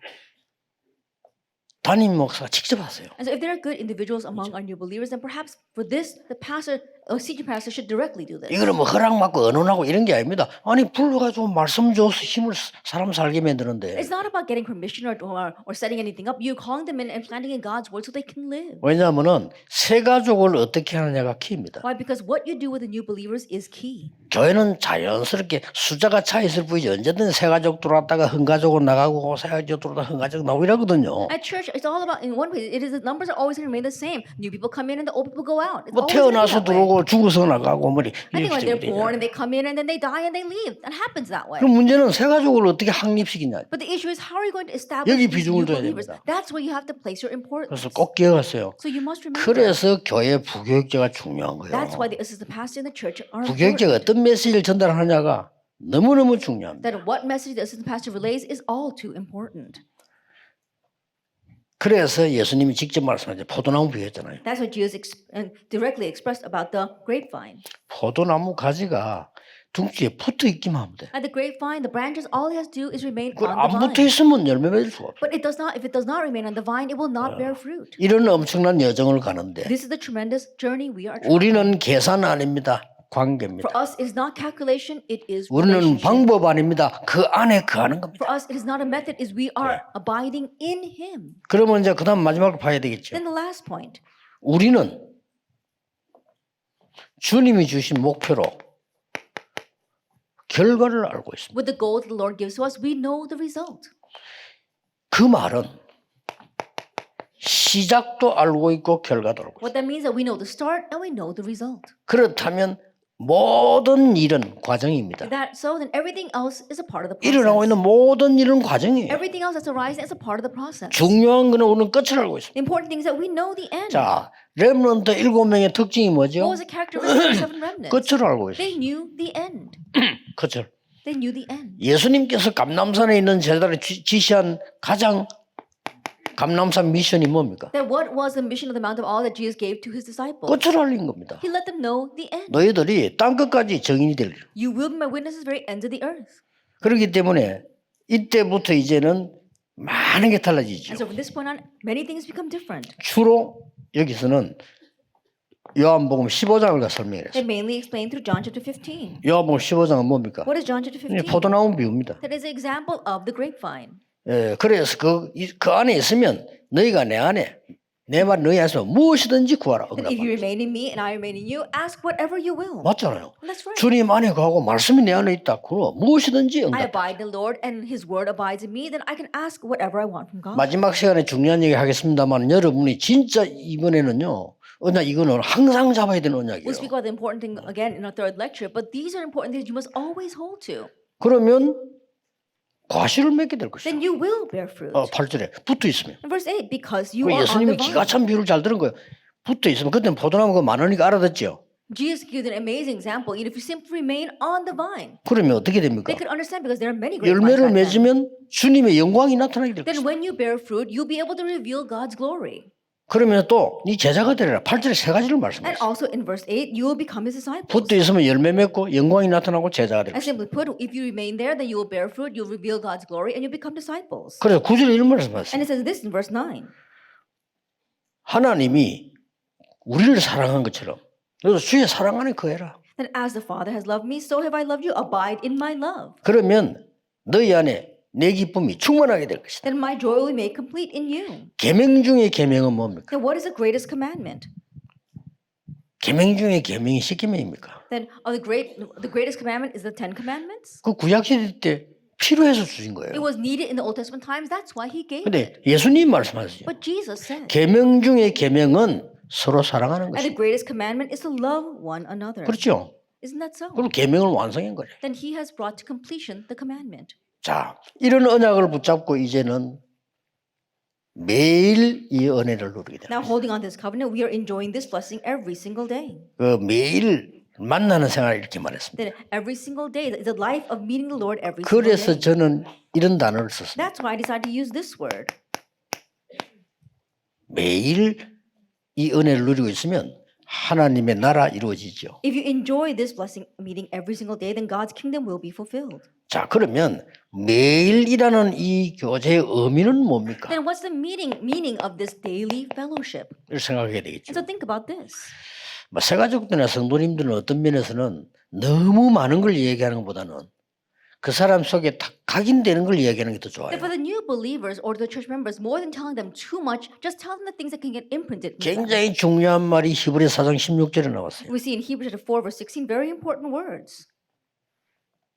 담임 목사가 직접 하세요. And so if there are good individuals among our new believers, then perhaps for this, the pastor, a senior pastor should directly do this. 이거는 뭐 허락받고 언론하고 이런 게 아닙니다. 아니 불러가지고 말씀 줘서 힘을 사람 살게 만드는데. It's not about getting permission or setting anything up. You're calling them in and planting in God's word so they can live. 왜냐하면은 새 가족을 어떻게 하느냐가 키입니다. Why? Because what you do with the new believers is key. 교회는 자연스럽게 숫자가 차 있을 뿐이지 언제든 새 가족 들어왔다가 한 가족은 나가고 새 가족 들어왔다가 한 가족 나오고 이러거든요. At church, it's all about, in one way, it is the numbers are always going to remain the same. New people come in and the old people go out. It's 뭐 always gonna be 태어나서 that way. 들어오고 죽어서 나가고 뭐 I think when they're 이렇게 born and they come in and then they die and they leave. That happens that way. 그 문제는 새 가족을 어떻게 확립시키냐. But the issue is how are you going to establish 여기 these new 비중을 둬야 believers? 됩니다. That's where you have to place your importance. 그래서 꼭 기억하세요. So you must remember. 그래서 교회 부교육자가 중요한 거예요. That's why the assistant pastor in the church are 부교육자가 important. 어떤 메시지를 전달하냐가 너무너무 중요합니다. That what message the assistant pastor relays is all too important. 그래서 예수님이 직접 말씀하죠. 포도나무 비유했잖아요. That's what Jesus directly expressed about the grapevine. 포도나무 가지가 둥지에 붙어 있기만 하면 돼. At the grapevine, the branches, all it has to do is remain 그걸 on 안 the 붙어 vine. 있으면 열매 맺을 수가 없어. But it does not. If it does not remain on the vine, it will not bear fruit. 이런 엄청난 여정을 가는데 This is the tremendous journey we are. 우리는 계산 아닙니다. For 관계입니다. us, it is not calculation; it is 우리는 relationship. 방법 아닙니다. 그 안에 거하는 겁니다. For us, it is not a method; is we are abiding in Him. 그러면 이제 그다음 마지막으로 봐야 되겠죠. Then the last point: 우리는 주님이 주신 목표로 결과를 알고 있습니다. with the goal that the Lord gives to us, we know the result. 그 말은 시작도 알고 있고 결과도 알고 있습니다. What that means is that we know the start and we know the result. 그렇다면 모든 일은 과정입니다. If that so, then everything else is a part of the 일어나고 process. 있는 모든 일은 과정이에요. Everything else that's arising is a part of the process. 중요한 거는 우리는 끝을 알고 있습니다. The important thing is that we know the end. 자, 렘넌트 7명의 특징이 뭐죠? What was the characteristic of the seven remnants? 끝을 알고 있어요. They knew the end. 끝을. They knew the end. 예수님께서 감람산에 있는 제자를 지시한 가장 감람산 미션이 뭡니까? That what was the mission of the Mount of Olives that Jesus gave to his disciples? 끝을 알린 겁니다. He let them know the end. 너희들이 땅 끝까지 증인이 될 일. You will be my witnesses to the very ends of the earth. 그렇기 때문에 이때부터 이제는 많은 게 달라지죠. And so from this point on, many things become different. 주로 여기서는 요한복음 15장을 다 설명했어요. They mainly explained through John chapter 15. 요한복음 15장은 뭡니까? What is John chapter 15? 포도나무 비유입니다. That is an example of the grapevine. 예, 그래서 그 안에 있으면 너희가 내 안에 내 말 너희 안에서 무엇이든지 구하라. That if you remain in me and I remain in you, ask whatever you will. 맞잖아요. That's right. 주님 안에 가고 말씀이 내 안에 있다. 그럼 무엇이든지 I 응답. abide in the Lord and His word abides in me, then I can ask whatever I want from God. 마지막 시간에 중요한 얘기 하겠습니다만 여러분이 진짜 이번에는요. 언약 이거는 항상 잡아야 되는 언약이에요. We'll speak about the important thing again in our third lecture, but these are important things you must always hold to. 그러면 과실을 맺게 될 것이죠. Then you will bear fruit. 8절에 붙어 있으면. In verse 8, because you 그 are on the 예수님이 vine. 기가 찬 비유를 잘 들은 거예요. 붙어 있으면 그때는 포도나무가 많으니까 알아듣죠. Jesus gives an amazing example. If you simply remain on the vine, 그러면 어떻게 됩니까? they could understand because there are many great 열매를 vines. 맺으면 주님의 영광이 나타나게 될 Then 것이다. when you bear fruit, you'll be able to reveal God's glory. 그러면 또 네 제자가 되리라. 8절에 세 가지를 And 말씀하셨어요. also in verse 8, you will become His disciples. 붙어 있으면 열매 맺고 영광이 나타나고 제자가 될 And 것이다. simply put, if you remain there, then you will bear fruit, you'll reveal God's glory, and you'll become disciples. 그래서 9절에 이런 말씀하셨어요. And it says this in verse 9. 하나님이 우리를 사랑한 것처럼 너도 주의 사랑 안에 거해라. Then as the Father has loved me, so have I loved you. Abide in my love. 그러면 너희 안에 내 기쁨이 충만하게 될 것이다. Then my joy will be made complete in you. 계명 중에 계명은 뭡니까? Then what is the greatest commandment? 계명 중에 계명이 10계명입니까? Then the greatest commandment is the Ten Commandments. 그 구약 시대 때 필요해서 주신 It 거예요. was needed in the Old Testament times. That's why He gave it. 근데 예수님 말씀하시죠. But Jesus said, 계명 중에 계명은 서로 사랑하는 and the 것이. greatest commandment is to love one another. 그렇죠? Isn't that so? 그럼 계명을 완성한 거죠. Then He has brought to completion the commandment. 자, 이런 언약을 붙잡고 이제는 매일 이 은혜를 누리게 됩니다. Now, holding on to this covenant, we are enjoying this blessing every single day. 그 매일 만나는 생활 이렇게 말했습니다. That every single day, the life of meeting the Lord every single 그래서 day. 저는 이런 단어를 썼습니다. That's why I decided to use this word. 매일 이 은혜를 누리고 있으면 하나님의 나라 이루어지죠. If you enjoy this blessing meeting every single day, then God's kingdom will be fulfilled. 자, 그러면 매일이라는 이 교제의 의미는 뭡니까? Then what's the meaning of this daily fellowship? 이렇게 생각해야 되겠죠. And so think about this. 뭐 새가족들이나 성도님들은 어떤 면에서는 너무 많은 걸 얘기하는 것보다는 그 사람 속에 다 각인되는 걸 얘기하는 게 더 좋아요. That for the new believers or the church members, more than telling them too much, just tell them the things that can get imprinted. in them. 굉장히 중요한 말이 히브리 4장 16절에 나왔어요. We see in Hebrews chapter 4, verse 16, very important words.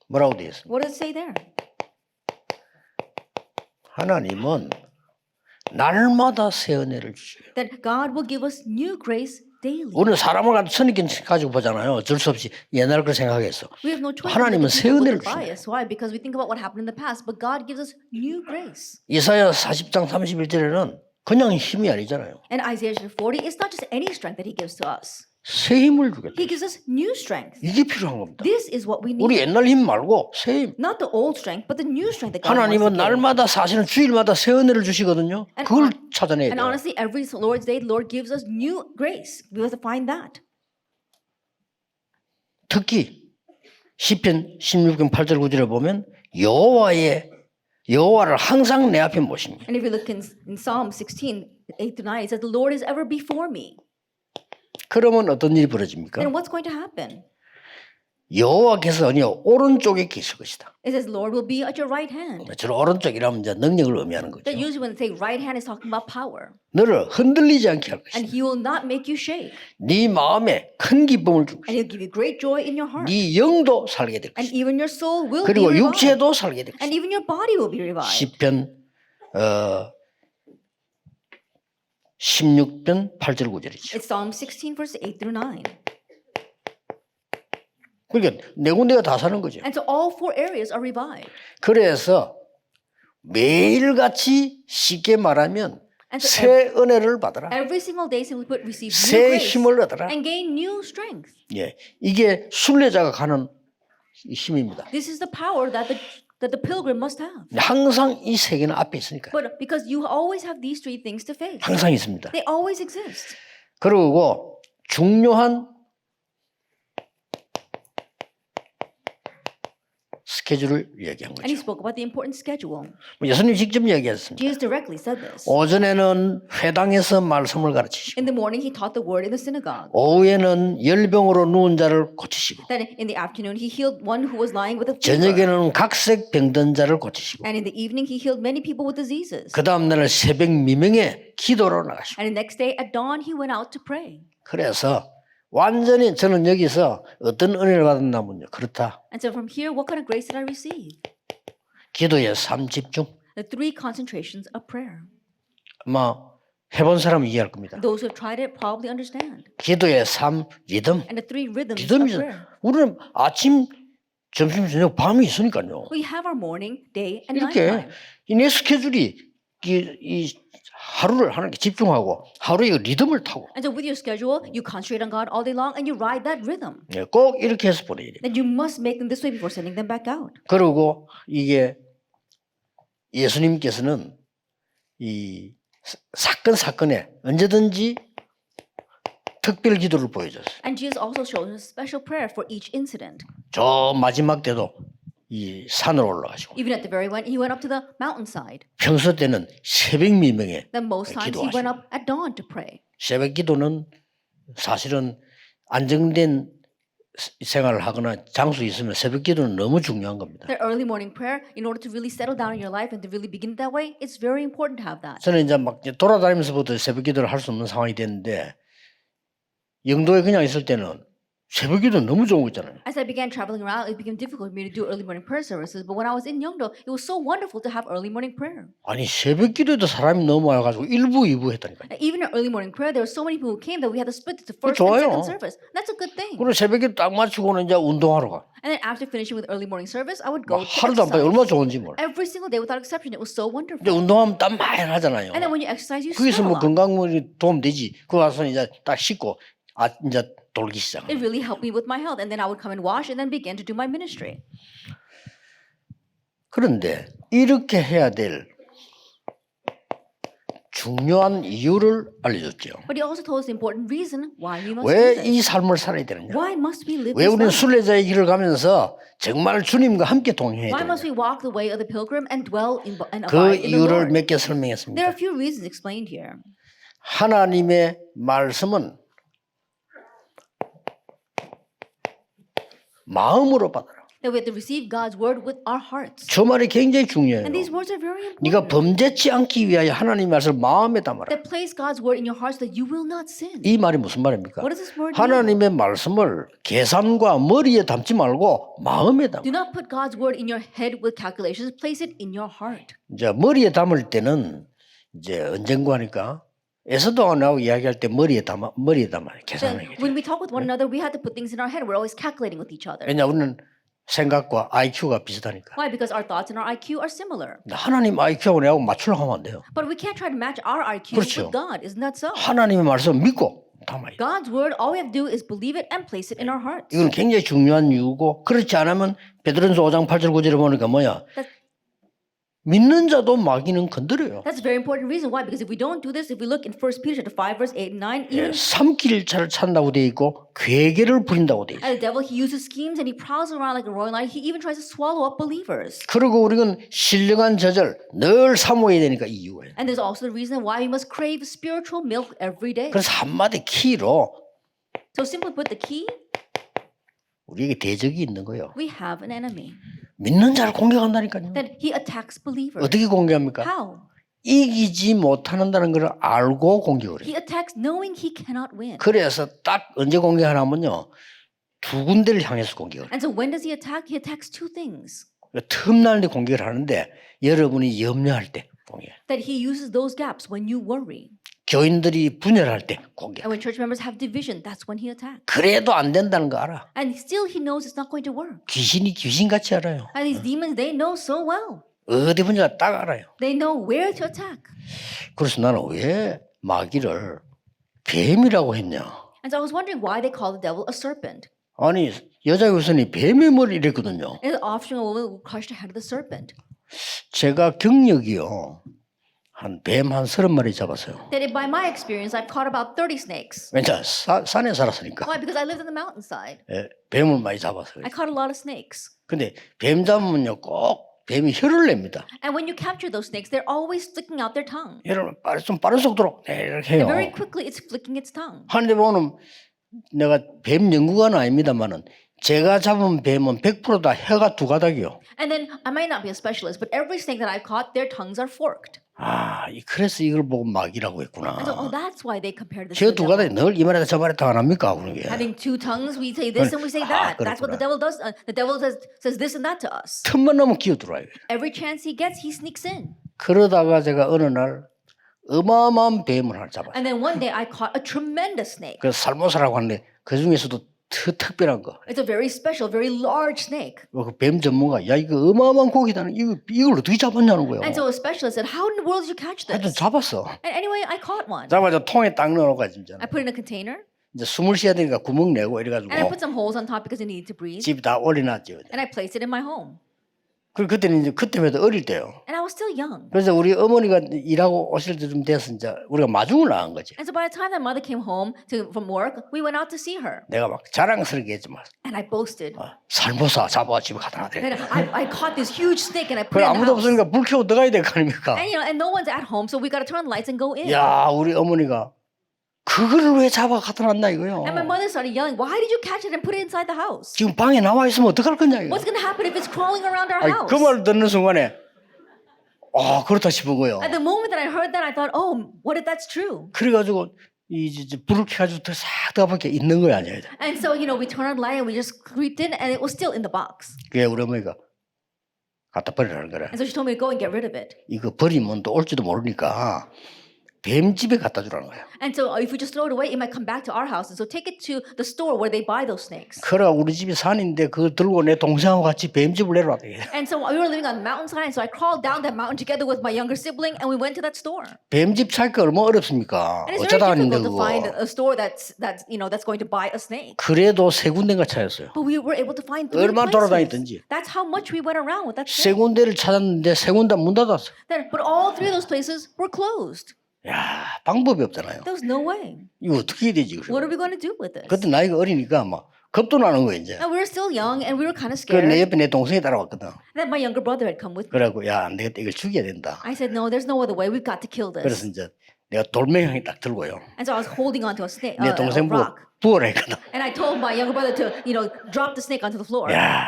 뭐라고 되어 있습니까? What does it say there? 하나님은 날마다 새 은혜를 주셔요. That God will give us new grace daily. 우리는 사람을 가지고 보잖아요. 어쩔 수 없이 옛날 걸 생각해서. We have no choice. 하나님은 but to 새 look 은혜를 at bias. Why? Because we think about what happened in the past, but God gives us new grace. 이사야 40장 31절에는 그냥 힘이 아니잖아요. And Isaiah chapter 40, it's not just any strength that He gives to us. 새 힘을 주겠다. He gives us new strength. 이게 필요한 겁니다. This is what we 우리 need. 옛날 힘 말고 새 힘. Not the old strength, but the new strength that God wants to 하나님은 give. 날마다 사실은 주일마다 새 은혜를 주시거든요. 그걸 찾아내야 And 돼요. honestly, every Lord's Day, the Lord gives us new grace. We have to find that. 특히 시편 16편 8절 9절에 보면 여호와를 항상 내 앞에 모십니다. And if you look in Psalm 16, 8 to 9, it says, the Lord is ever before me. 그러면 어떤 일이 벌어집니까? Then what's going to happen? 여호와께서 오른쪽에 계실 것이다. It says, Lord will be at your right hand. 주로 오른쪽이라면 이제 능력을 의미하는 거죠. That usually when they say right hand is talking about power. 너를 흔들리지 않게 할 And 것이다. He will not make you shake. 네 마음에 큰 기쁨을 줄 And 것이다. He'll give you great joy in your heart. 네 영도 살게 될 And 것이다. even your soul will be 그리고 revived. 육체도 살게 될 And 것이다. even your body will be revived. 시편 16편 8절 9절이죠. It's Psalm 16, verse 8 through 9. 그러니까 네 군데가 다 사는 거죠. And so all four areas are revived. 그래서 매일같이 쉽게 말하면 And so 새 은혜를 받아라. every single day simply put, receive new 새 grace 힘을 얻어라. and gain new strength. 예, 이게 순례자가 가는 힘입니다. This is the power that the pilgrim must have. 항상 이 세 개는 앞에 있으니까. But because you always have these three things to face. 항상 있습니다. They always exist. 그리고 중요한 스케줄을 얘기한 And he 거죠. spoke about the important schedule. 예수님 직접 얘기했습니다. Jesus directly said this. 오전에는 회당에서 말씀을 가르치시고 In the morning, he taught the word in the synagogue. 오후에는 열병으로 누운 자를 고치시고 Then in the afternoon, he healed one who was lying with a fever. 저녁에는 각색 병든 자를 고치시고 And in the evening, he healed many people with diseases. 그 다음 날 새벽 미명에 기도로 나가시고 And the next day at dawn, he went out to pray. 그래서 완전히 저는 여기서 어떤 은혜를 받았냐면요. 그렇다. And so from here, what kind of grace did I receive? 기도의 삶 집중. The three concentrations of prayer. 아마 해본 사람은 이해할 겁니다. Those who have tried it probably understand. 기도의 삶 리듬. And the three rhythms of 리듬이죠. prayer. 우리는 아침, 점심, 저녁, 밤이 있으니까요. We have our morning, day, and 이렇게 nighttime. 이 스케줄이 이 하루를 하나님께 집중하고 하루의 리듬을 타고 And so with your schedule, you concentrate on God all day long and you ride that rhythm. 예, 꼭 이렇게 해서 보내야 돼요. Then you must make them this way before sending them back out. 그리고 이게 예수님께서는 이 사건에 언제든지 특별 기도를 보여줬어요. And Jesus also shows us special prayer for each incident. 저 마지막 때도 이 산으로 올라가시고 Even at the very end, he went up to the mountainside. 평소 때는 새벽 미명에 Then most times he went up at dawn to pray. 새벽 기도는 사실은 안정된 생활을 하거나 장소에 있으면 새벽 기도는 너무 중요한 겁니다. The early morning prayer, in order to really settle down in your life and to really begin that way, it's very important to have that. 저는 이제 막 돌아다니면서부터 새벽 기도를 할 수 없는 상황이 됐는데 영도에 그냥 있을 때는 새벽기도 너무 좋은 거 있잖아요. As I began traveling around, it became difficult for me to do early morning prayer services. But when I was in Yeongdo, it was so wonderful to have early morning prayer. 아니 새벽기도에도 사람이 너무 와가지고 1부, 2부 했다니까요. And even in early morning prayer, there were so many people who came that we had to split it to first and 좋아요. second service. That's a good thing. 그리고 새벽기도 딱 마치고는 이제 운동하러 가. And then after finishing with early morning service, I would 뭐 go to 하루도 안 빠져. exercise. 얼마나 좋은지 몰라. Every single day without exception, it was so wonderful. 이제 운동하면 땀 많이 나잖아요. And then when you exercise, you 거기서 sweat a 뭐 lot. 건강물이 도움되지. 그거 가서 이제 딱 씻고 이제 돌기 시작. It really helped me with my health. And then I would come and wash and then begin to do my ministry. 그런데 이렇게 해야 될 중요한 이유를 알려줬죠. But he also told us the important reason why we must do 왜 this. 이 삶을 살아야 되느냐? Why must we live 왜 this 우리는 life? 순례자의 길을 가면서 정말 주님과 함께 동행해야 Why 되느냐? must we walk the way of the pilgrim and dwell in and 그 abide in the 이유를 Lord? 몇 개 There are 설명했습니다. a few reasons explained here. 하나님의 말씀은 마음으로 받아라. That we have to receive God's word with our hearts. 저 말이 굉장히 중요해요. And these words are very 네가 important. 범죄치 않기 위하여 하나님의 말씀을 마음에 담아라. That place God's word in your hearts that you will not sin. 이 말이 무슨 말입니까? What does this word mean? 하나님의 말씀을 계산과 머리에 담지 말고 마음에 담아. Do not put God's word in your head with calculations. Place it in your heart. 이제 머리에 담을 때는 이제 언젠가 하니까 에서도 나하고 이야기할 때 머리에 담아 Then 계산하게. when we talk with one another, we have to put things in our head. We're always calculating with each other. 왜냐 우리는 생각과 IQ가 비슷하니까. Why? Because our thoughts and our IQ are similar. 하나님 IQ하고 내하고 맞추려고 하면 안 돼요. But we can't try to match our IQ 그렇죠. with God. Isn't that so? 하나님의 말씀을 믿고 담아야 돼. God's word, all we have to do is believe it and place it in our hearts. 이건 굉장히 중요한 이유고 그렇지 않으면 베드로전서 5장 8절 9절에 보니까 뭐야? 믿는 자도 마귀는 건드려요. That's a very important reason. Why? Because if we don't do this, if we look in 1 Peter chapter 5, verse 8 and 9, 예, even 삼킬차를 찬다고 돼 있고 괴계를 부린다고 돼 있어요. and the devil, he uses schemes and he prowls around like a roaring lion. He even tries to swallow up believers. 그리고 우리는 신령한 젖을 늘 사모해야 되니까 이 이유예요. And there's also the reason why we must crave spiritual milk every day. 그래서 한마디 키로 So simply put, the key, 우리에게 대적이 있는 거예요. we have an enemy. 믿는 자를 공격한다니까요. That he attacks believers. 어떻게 공격합니까? How? 이기지 못한다는 걸 알고 공격을 해요. He attacks knowing he cannot win. 그래서 딱 언제 공격하냐면요. 두 군데를 향해서 공격을 해요. And so when does he attack? He attacks two things. 틈날 때 공격을 하는데 여러분이 염려할 때 공격해요. That he uses those gaps when you worry. 교인들이 분열할 때 공격. And when church members have division, that's when he attacks. 그래도 안 된다는 거 알아. And still he knows it's not going to work. 귀신이 귀신같이 알아요. And these demons, they know so well. 어디 분야가 딱 알아요. They know where to attack. 그래서 나는 왜 마귀를 뱀이라고 했냐. And so I was wondering why they call the devil a serpent. 아니 여자 교수님 뱀의 머리 이랬거든요. And often a woman will crush the head of the serpent. 제가 경력이요. 한 30마리 잡았어요. That by my experience, I've caught about 30 snakes. 왜냐 산에 살았으니까. Why? Because I lived on the mountainside. 예, 뱀을 많이 잡았어요. I caught a lot of snakes. 근데 뱀 잡으면요 꼭 뱀이 혀를 냅니다. And when you capture those snakes, they're always sticking out their tongue. 혀를 좀 빠른 속도로 이렇게 해요. And very quickly, it's flicking its tongue. 하는데 보면 내가 뱀 연구가는 아닙니다만은 제가 잡은 뱀은 100%다 혀가 두 가닥이요. And then I might not be a specialist, but every snake that I've caught, their tongues are forked. 아, 그래서 이걸 보고 마귀라고 했구나. And so, oh, that's why they compared this 혀 to the 두 devil. 가닥이 늘 이 말에다 저 말에다 안 합니까? 그런 게. Having two tongues, we say this and we say that. That's what the devil does. The devil says this and that to us. 틈만 나면 끼어들어요. Every chance he gets, he sneaks in. 그러다가 제가 어느 날 어마어마한 뱀을 하나 잡았어요. And then one day I caught a tremendous snake. 그 살모사라고 하는데 그 중에서도 특별한 거. It's a very special, very large snake. 그 뱀 전문가 야 이거 어마어마한 고기다. 이걸 어떻게 잡았냐는 거예요. And so a specialist said, how in the world did you catch 하여튼 this? 잡았어. And anyway, I caught one. 잡아서 통에 딱 넣어놓고 진짜. I put it in a container 이제 숨을 쉬어야 되니까 구멍 내고 이래가지고 and I put some holes on top because it needed to breathe. 집 다 올려놨죠. And I placed it in my home. 그리고 그때는 이제 그때마다 어릴 때요. And I was still young. 그래서 우리 어머니가 일하고 오실 때좀 돼서 이제 우리가 마중을 나간 거지. And so by the time that mother came home from work, we went out to see her. 내가 막 자랑스럽게 했지만 And I boasted. 살모사 잡아 집에 갖다 놔대. And I caught this huge snake and I put 그래 it in the 아무도 house. 없으니까 불 켜고 들어가야 될 거 아닙니까? And no one's at home, so we got to turn on lights and go in. 야 우리 어머니가 그걸 왜 잡아 갖다 놨나 이거요. And my mother started yelling, why did you catch it and put it inside the house? 지금 방에 나와 있으면 어떡할 거냐 이거. What's going to happen if it's crawling around our 아니, house? 그 말을 듣는 순간에 그렇다 싶은 거예요. At the moment that I heard that, I thought, oh, what if that's true? 그래가지고 이제 불을 켜가지고 싹 들어가보니까 있는 거야 아니야. And so, we turned on the light and we just creeped in and it was still in the box. 그게 우리 어머니가 갖다 버리라는 거래. And so she told me to go and get rid of it. 이거 버리면 또 올지도 모르니까 뱀집에 갖다 주라는 거야. And so if we just throw it away, it might come back to our house. And so take it to the store where they buy those snakes. 그래 우리 집이 산인데 그걸 들고 내 동생하고 같이 뱀집을 내려왔대. And so we were living on the mountainside, and so I crawled down that mountain together with my younger sibling, and we went to that store. 뱀집 찾기 얼마나 어렵습니까? And it's very 어쩌다 왔는데 difficult to find 그거. a store that's going to buy a snake. 그래도 세 군데가 찾았어요. But we were able to find 3 얼마나 places. 돌아다녔든지. That's how much we went around with that 세 snake. 군데를 찾았는데 세 군데 문 닫았어. But all 3 of those places were closed. 야 방법이 없잖아요. There was no way. 이거 어떻게 해야 되지? What 그래. are we going to do with this? 그때 나이가 어리니까 막 겁도 나는 거야 이제. And we were still young, and we were kind of 그 내 scared. 옆에 내 동생이 따라왔거든. And then my younger brother had come with me. 그래갖고 야 안 되겠다 이걸 죽여야 된다. I said, no, there's no other way. We've got to kill 그래서 this. 이제 내가 돌멩이 딱 들고요. And so I was holding onto a snake, 내 a 동생 보고 rock. 부어라 했거든. And I told my younger brother to, drop the snake onto the floor. 야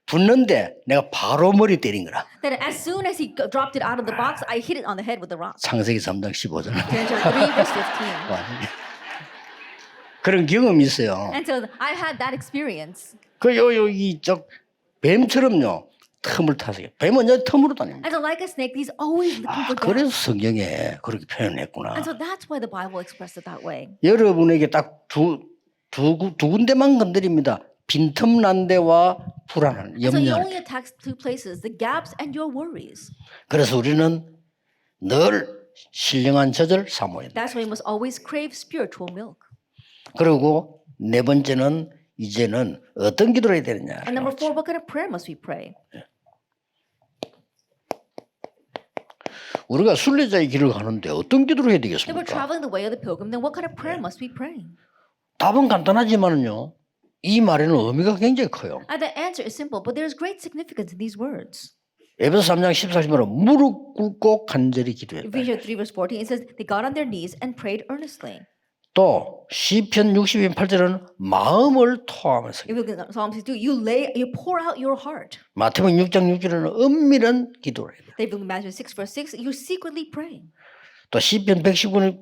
붙는데 내가 바로 머리 때린 거라. Then as soon as he dropped it out of the box, I hit it on the head with the rock. 창세기 3장 15절. Genesis 3 verse 15. 그런 경험이 있어요. And so I had that experience. 그 여기 저 뱀처럼요 틈을 타세요. 뱀은 저 틈으로 다닙니다. And so like a snake, he's always looking for 그래서 gaps. 성경에 그렇게 표현했구나. And so that's why the Bible expressed it that way. 여러분에게 딱 두 군데만 건드립니다. 빈틈 난 데와 불안한 And so he 염려. only attacks 2 places, the gaps and your worries. 그래서 우리는 늘 신령한 젖을 사모해야 돼. That's why we must always crave spiritual milk. 그리고 네 번째는 이제는 어떤 기도를 해야 되느냐. And number 4, what kind of prayer must we pray? 우리가 순례자의 길을 가는데 어떤 기도를 해야 If we're 되겠습니까? traveling the way of the pilgrim, then what kind of prayer must we pray? 답은 간단하지만은요. 이 말에는 의미가 굉장히 커요. And the answer is simple, but there's great significance in these words. 에베소 3장 14절로 무릎 꿇고 간절히 기도했다. Ephesians 3 verse 14, it says, they got on their knees and prayed earnestly. 또 시편 62편 8절은 마음을 토하면서 If you look at Psalm 62, you pour out your heart. 마태복음 6장 6절에는 은밀한 기도를 해요. If you look at Matthew 6 verse 6, you secretly pray. 또 시편 119절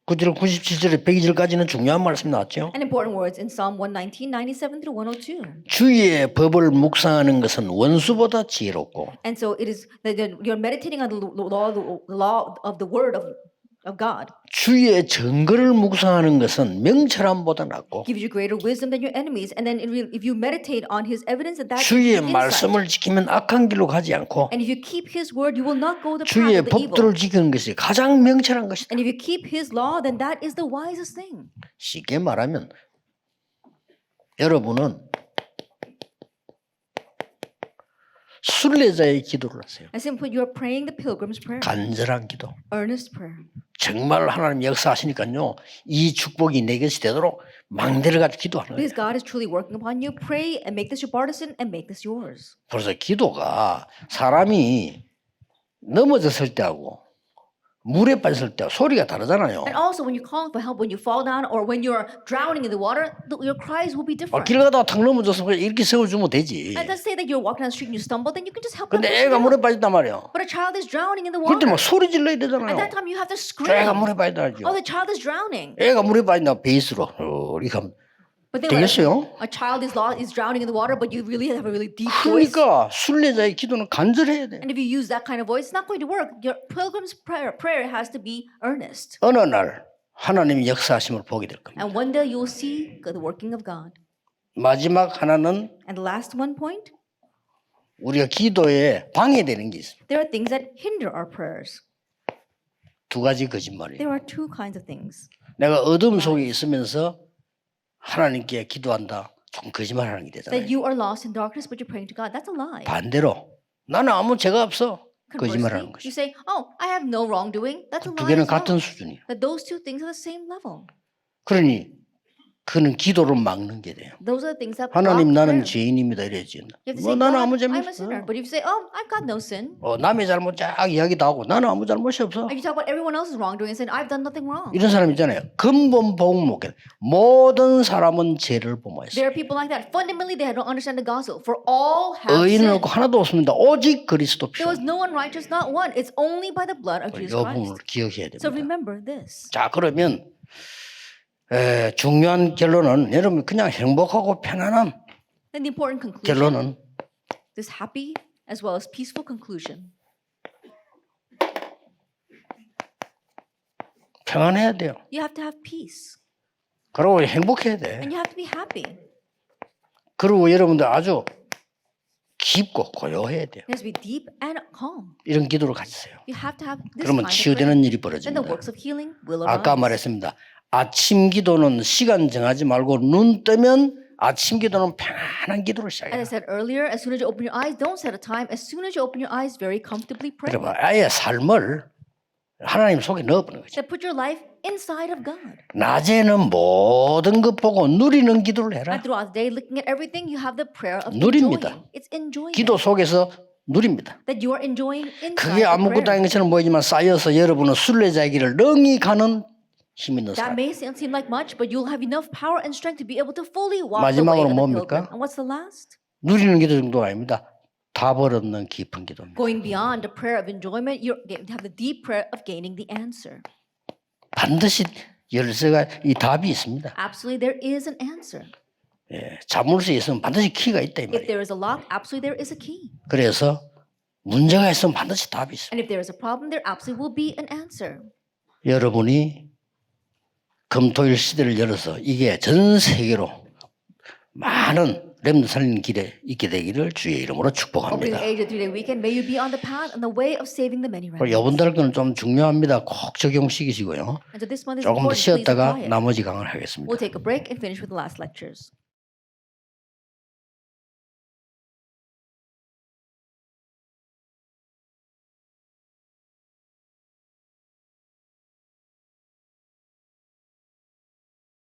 19절 97절에 102절까지는 중요한 말씀이 나왔죠. And important words in Psalm 119, 97 through 102. 주의 법을 묵상하는 것은 원수보다 지혜롭고 And so it is that you're meditating on the law of the word of God. 주의 증거를 묵상하는 것은 명철함보다 낫고 Gives you greater wisdom than your enemies. And then if you meditate on his evidence, that 주의 is insight. 말씀을 지키면 악한 길로 가지 않고 And if you keep his word, you will not go the path 주의 of the evil. 법도를 지키는 것이 가장 명철한 것이다. And if you keep his law, then that is the wisest thing. 쉽게 말하면 여러분은 순례자의 기도를 하세요. As simply, you are praying the pilgrim's prayer, 간절한 기도. earnest prayer. 정말 하나님 역사하시니까요. 이 축복이 내 것이 되도록 망대를 가지고 기도하는 거예요. Because God is truly working upon you, pray and make this your partisan and make this yours. 그래서 기도가 사람이 넘어졌을 때하고 물에 빠졌을 때 소리가 다르잖아요. And also, when you're calling for help, when you fall down or when you're drowning in the water, your cries will be different. 길 가다가 탁 넘어졌으면 그냥 이렇게 세워주면 되지. And let's say that you're walking down the street and you stumble, then you can just help them. 근데 push 애가 them 물에 out. 빠졌단 말이에요. But a child is drowning in the 그럴 때 water. 막 소리 질러야 At 되잖아요. that time, you have to 애가 scream. 물에 빠졌다죠. Oh, the child is drowning. 애가 물에 빠진다 베이스로 이렇게 하면 But then when 되겠어요? a child is drowning in the water, but you really have a really deep voice. 그러니까 순례자의 기도는 간절해야 돼. And if you use that kind of voice, it's not going to work. Your pilgrim's prayer has to be earnest. 어느 날 하나님의 역사하심을 보게 될 겁니다. And one day you'll see the working of God. 마지막 하나는 And the last one point, 우리가 기도에 방해되는 게 있습니다. there are things that hinder our prayers. 두 가지 거짓말이에요. There are 2 kinds of things. 내가 어둠 속에 있으면서 하나님께 기도한다. 좀 거짓말하는 게 되잖아요. That you are lost in darkness, but you're praying to God. That's a lie. 반대로 나는 아무 죄가 없어. Conversely, 거짓말하는 you 것이. say, "Oh, I have no wrongdoing." That's a 두 lie 개는 as well. 같은 수준이에요. That those 2 things are the same level. 그러니 그는 기도를 막는 게 돼요. Those are the things that 하나님 block 나는 prayer. 죄인입니다 이래지. You have to 뭐 say, 나는 God, 아무 I'm 잘못 a sinner. 없어. But if you say, oh, I've got no sin. 남의 잘못 쫙 이야기도 하고 나는 아무 잘못이 없어. If you talk about everyone else's wrongdoing and say, I've done nothing wrong. 이런 사람 있잖아요. 근본 복음 목회. 모든 사람은 죄를 범하였어요. There are people like that. Fundamentally, they don't understand the gospel. For all have 의인은 sinned. 없고 하나도 없습니다. 오직 그리스도 피. There was no one righteous, not one. It's only by the blood of 이 Jesus 부분을 Christ. 기억해야 So 됩니다. remember this. 자 그러면 중요한 결론은 여러분 그냥 행복하고 편안함 And the important conclusion, 결론은 this happy as well as peaceful conclusion. 평안해야 돼요. You have to have peace. 그리고 행복해야 돼. And you have to be happy. 그리고 여러분들 아주 깊고 고요해야 돼요. It has to be deep and calm. 이런 기도를 가지세요. You have to have this 그러면 kind of prayer. 치유되는 일이 Then the 벌어집니다. works of healing will 아까 arise. 말했습니다. 아침 기도는 시간 정하지 말고 눈 뜨면 아침 기도는 편안한 기도를 As I 시작해요. said earlier, as soon as you open your eyes, don't set a time. As soon as you open your eyes, very comfortably pray. 여러분 아예 삶을 하나님 속에 넣어보는 거죠. Then put your life inside of God. 낮에는 모든 것 보고 누리는 기도를 해라. And throughout the day, looking at everything, you have the prayer of 누립니다. enjoying. It's enjoying. 기도 속에서 누립니다. That you are enjoying inside 그게 the 아무것도 prayer. 아닌 것처럼 보이지만 쌓여서 여러분은 순례자의 길을 능히 가는 힘 있는 That 사람. may seem like much, but you'll have enough power and strength to be able to fully walk the way 마지막으로 of the 뭡니까? pilgrim. And what's the last? 누리는 기도 정도가 아닙니다. 답을 얻는 깊은 기도입니다. Going beyond the prayer of enjoyment, you have the deep prayer of gaining the answer. 반드시 열쇠가 이 답이 있습니다. Absolutely, there is an answer. 자물쇠 있으면 반드시 키가 있다 이 If 말이에요. there is a lock, absolutely there is a key. 그래서 문제가 있으면 반드시 답이 있습니다. And if there is a problem, there absolutely will be an answer. 여러분이 금토일 시대를 열어서 이게 전 세계로 많은 렘넌트 살리는 길에 있게 되기를 주의 이름으로 Opening 축복합니다. the age of 3-day weekend, may you be on the path and the way of saving the many remnants. 여러분들 거는 좀 중요합니다. 꼭 적용시키시고요. And so this month is 조금 더 important. Please 쉬었다가 apply it. 나머지 강을 하겠습니다. We'll take a break and finish with the last lectures.